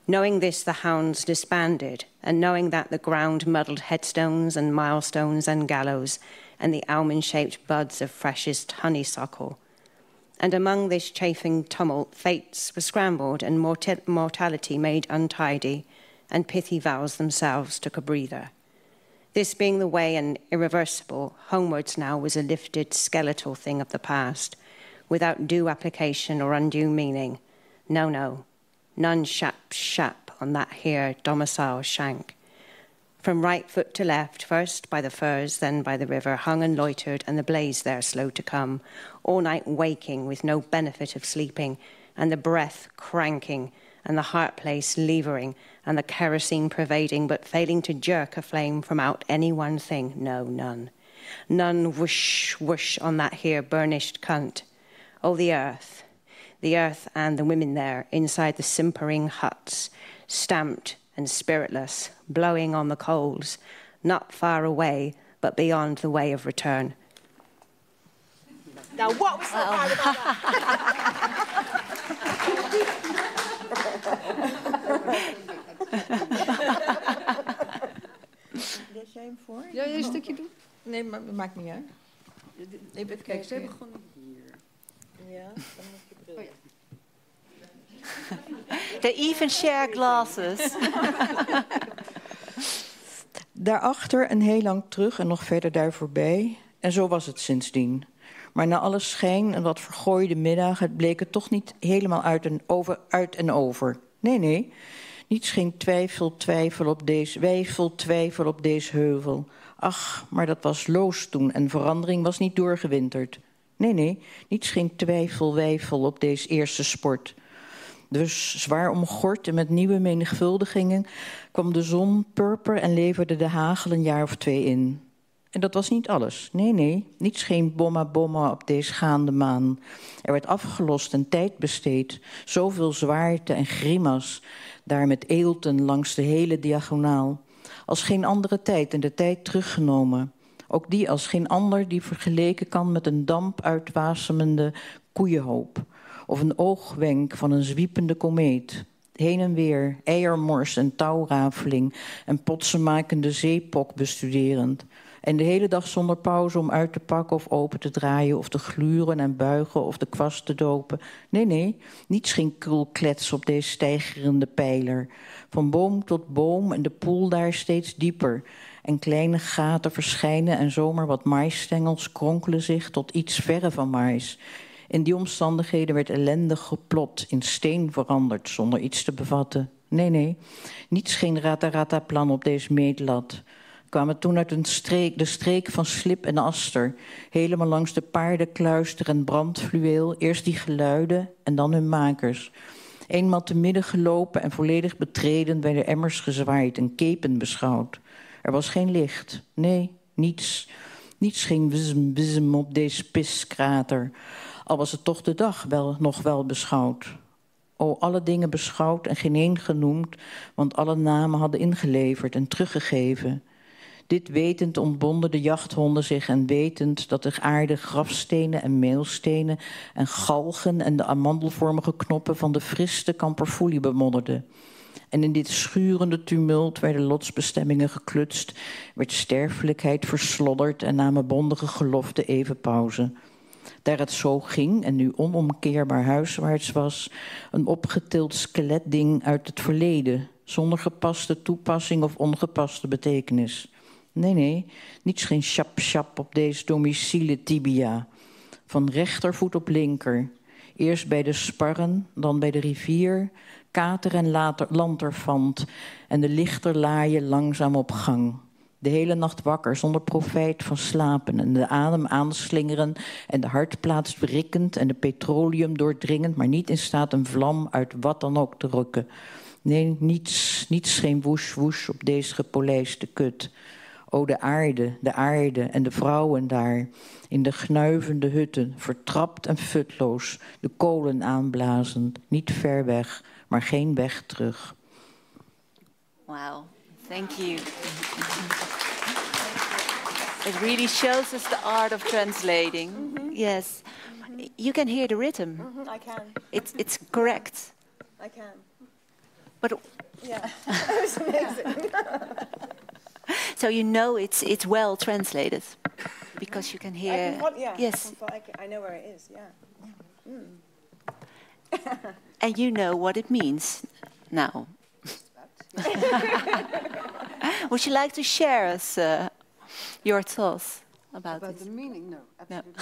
Knowing this, the hounds disbanded, and knowing that the ground muddled headstones and milestones and gallows, and the almond-shaped buds of freshest honeysuckle. And among this chafing tumult, fates were scrambled, and mortality made untidy, and pithy vows themselves took a breather. This being the way and irreversible, homewards now was a lifted skeletal thing of the past, without due application or undue meaning. No, no, none shap on that here domicile shank. From right foot to left, first by the firs, then by the river, hung and loitered, and the blaze there slow to come, all night waking with no benefit of sleeping, and the breath cranking, and the heart place levering, and the kerosene pervading, but failing to jerk a flame from out any one thing. No, none. None whoosh, whoosh on that here burnished cunt. Oh, the earth and the women there, inside the simpering huts, stamped and spiritless, blowing on the coals, not far away, but beyond the way of return. Now, what was so hard about that? Lees jij hem voor? Ja, je een stukje doen? Nee, maar maakt niet uit. Even kijken, ze begonnen hier. Ja, dan moet je bril. They even share glasses. Daarachter en heel lang terug en nog verder daar voorbij. En zo was het sindsdien. Maar na alle schijn en wat vergooide middag, het bleek het toch niet helemaal uit en over. Nee. Niets geen twijfel op deze heuvel. Ach, maar dat was loos toen en verandering was niet doorgewinterd. Nee, niets geen twijfel op deze eerste sport. Dus zwaar omgord en met nieuwe menigvuldigingen kwam de zon purper en leverde de hagel een jaar of 2 in. En dat was niet alles. Nee, niets geen bomma op deze gaande maan. Er werd afgelost en tijd besteed. Zoveel zwaarte en grimas, daar met eelten langs de hele diagonaal. Als geen andere tijd en de tijd teruggenomen. Ook die als geen ander die vergeleken kan met een damp uitwasemende koeienhoop. Of een oogwenk van een zwiepende komeet. Heen en weer, eiermors en touwrafeling en potsenmakende zeepok bestuderend. En de hele dag zonder pauze om uit te pakken of open te draaien... of te gluren en buigen of de kwast te dopen. Nee, niets geen krulklets op deze steigerende pijler. Van boom tot boom en de poel daar steeds dieper... En kleine gaten verschijnen en zomaar wat maïsstengels kronkelen zich tot iets verre van mais. In die omstandigheden werd ellendig geplot, in steen veranderd, zonder iets te bevatten. Nee, niets geen rata-rata-plan op deze meetlat. Kwamen toen uit de streek van Slip en Aster, helemaal langs de paardenkluister en brandfluweel, eerst die geluiden en dan hun makers. Eenmaal te midden gelopen en volledig betreden bij de emmers gezwaaid en kepen beschouwd. Er was geen licht. Nee, niets. Niets geen wizm op deze piskrater. Al was het toch de dag nog wel beschouwd. O, alle dingen beschouwd en geen één genoemd, want alle namen hadden ingeleverd en teruggegeven. Dit wetend ontbonden de jachthonden zich en wetend dat de aarde grafstenen en meelstenen en galgen en de amandelvormige knoppen van de friste kamperfoelie bemodderde. En in dit schurende tumult werden lotsbestemmingen geklutst, werd sterfelijkheid verslodderd en namen bondige geloften even pauze. Daar het zo ging en nu onomkeerbaar huiswaarts was, een opgetild skeletding uit het verleden, zonder gepaste toepassing of ongepaste betekenis. Nee, niets geen sjap-sjap op deze domicile tibia. Van rechtervoet op linker, eerst bij de sparren, dan bij de rivier, kater en lanterfant en de lichterlaaien langzaam op gang. De hele nacht wakker, zonder profijt van slapen en de adem aanslingeren en de hartplaats wrikkend en de petroleum doordringend, maar niet in staat een vlam uit wat dan ook te rukken. Nee, niets geen woesh-woesh op deze gepolijste kut. O, de aarde en de vrouwen daar, in de gnuivende hutten, vertrapt en futloos, de kolen aanblazend, niet ver weg, maar geen weg terug. Wow, thank you. It really shows us the art of translating. Yes, you can hear the rhythm. I can. It's correct. I can. But Yeah, it was amazing. so you know it's well translated because you can hear. Yes. I know where it is. Yeah. And you know what it means now. Would you like to share us your thoughts about the meaning? No, absolutely.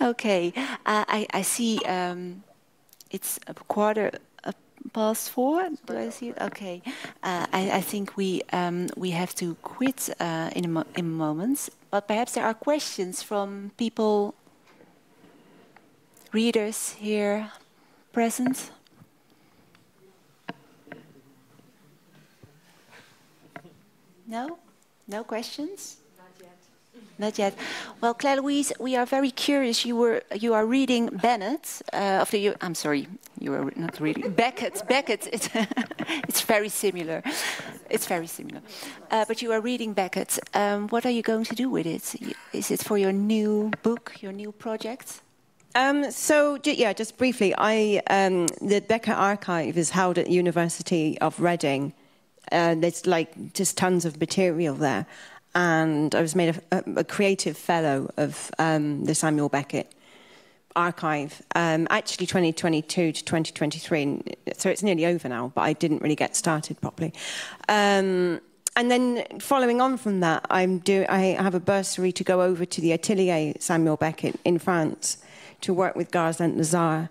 No. Okay, I see it's a quarter past 4. Do I see it? Okay. I think we have to quit in a moment, but perhaps there are questions from people, readers here present. No? No questions? Not yet. Well, Claire-Louise, we are very curious. You are reading Bennett. I'm sorry, you are not reading Beckett. Beckett. It's very similar. It's very similar. But you are reading Beckett. What are you going to do with it? Is it for your new book, your new project? Just briefly, the Beckett archive is held at the University of Reading. There's just tons of material there. And I was made a creative fellow of the Samuel Beckett archive, actually 2022 to 2023, so it's nearly over now, but I didn't really get started properly. And then following on from that, I have a bursary to go over to the Atelier Samuel Beckett in France to work with Gars and Lazare,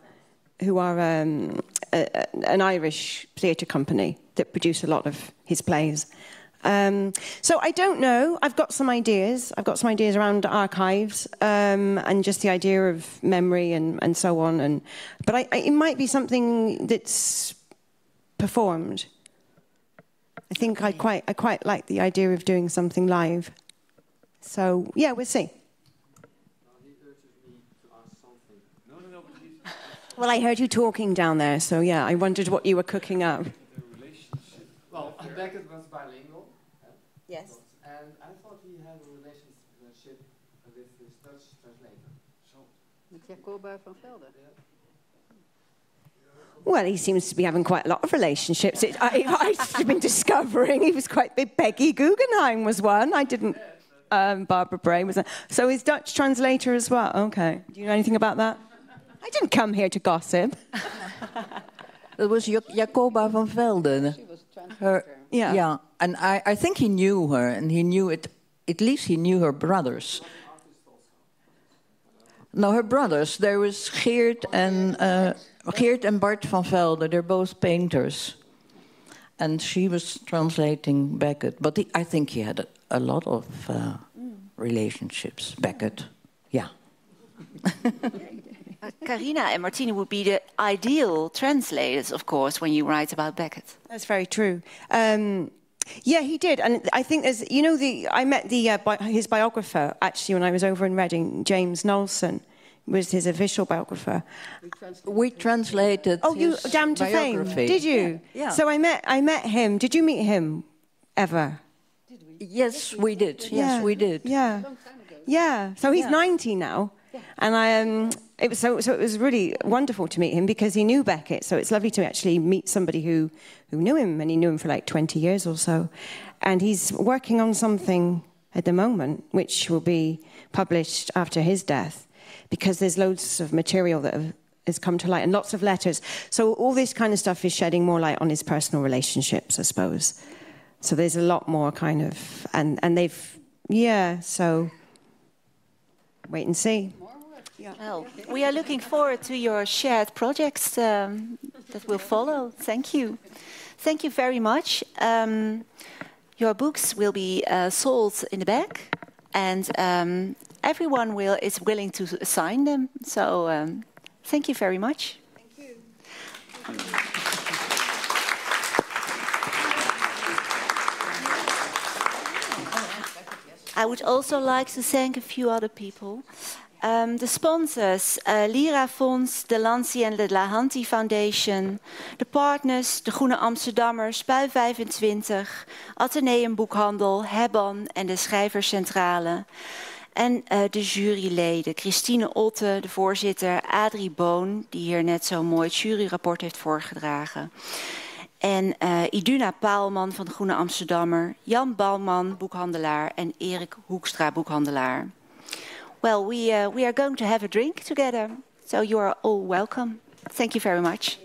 who are an Irish theatre company that produce a lot of his plays. So I don't know. I've got some ideas. I've got some ideas around archives and just the idea of memory and so on. But it might be something that's performed. I think okay. I quite like the idea of doing something live. So yeah, we'll see. Well, I heard you talking down there, so yeah, I wondered what you were cooking up. Well, Beckett was bilingual. Yes. And I thought he had a relationship with his Dutch translator. Met Jacoba van Velde. Well, he seems to be having quite a lot of relationships. I've been discovering he was quite big. Peggy Guggenheim was one. I didn't... Barbara Bray was... So he's Dutch translator as well. Okay. Do you know anything about that? I didn't come here to gossip. It was Jacoba van Velden. She was Her, yeah. And I think he knew her, and he knew it... At least he knew her brothers. No, her brothers. There was Geert and Bart van Velde. They're both painters. And she was translating Beckett. But I think he had a lot of relationships, Beckett. Yeah. Karina and Martine would be the ideal translators, of course, when you write about Beckett. That's very true. Yeah, he did, and I think there's, you know, I met his biographer actually when I was over in Reading. James Knowlson was his official biographer. We translated. Oh, you his Damned to Fame? Did you? Yeah. So I met him. Did you meet him ever? Did we? Yes, we did. Yes, we did. Yeah. Yeah. So he's 90 now, and it was really wonderful to meet him because he knew Beckett. So it's lovely to actually meet somebody who knew him, and he knew him for like 20 years or so. And he's working on something at the moment which will be published after his death, because there's loads of material that has come to light and lots of letters. So all this kind of stuff is shedding more light on his personal relationships, I suppose. So there's a lot more kind of, and they've, so wait and see. Yeah. Well, we are looking forward to your shared projects that will follow. Thank you. Thank you very much. Your books will be sold in the back, and everyone is willing to sign them. So thank you very much. Thank you. I would also like to thank a few other people. The sponsors, Lira Fonds, de Lancy en de Lahanti Foundation. De partners, de Groene Amsterdammer, Spui 25, Atheneum Boekhandel, Hebban en de Schrijverscentrale. En de juryleden, Christine Otte, de voorzitter, Adrie Boon, die hier net zo'n mooi juryrapport heeft voorgedragen. En Iduna Paalman van de Groene Amsterdammer, Jan Balman, boekhandelaar en Erik Hoekstra, boekhandelaar. Well, we are going to have a drink together, so you are all welcome. Thank you very much.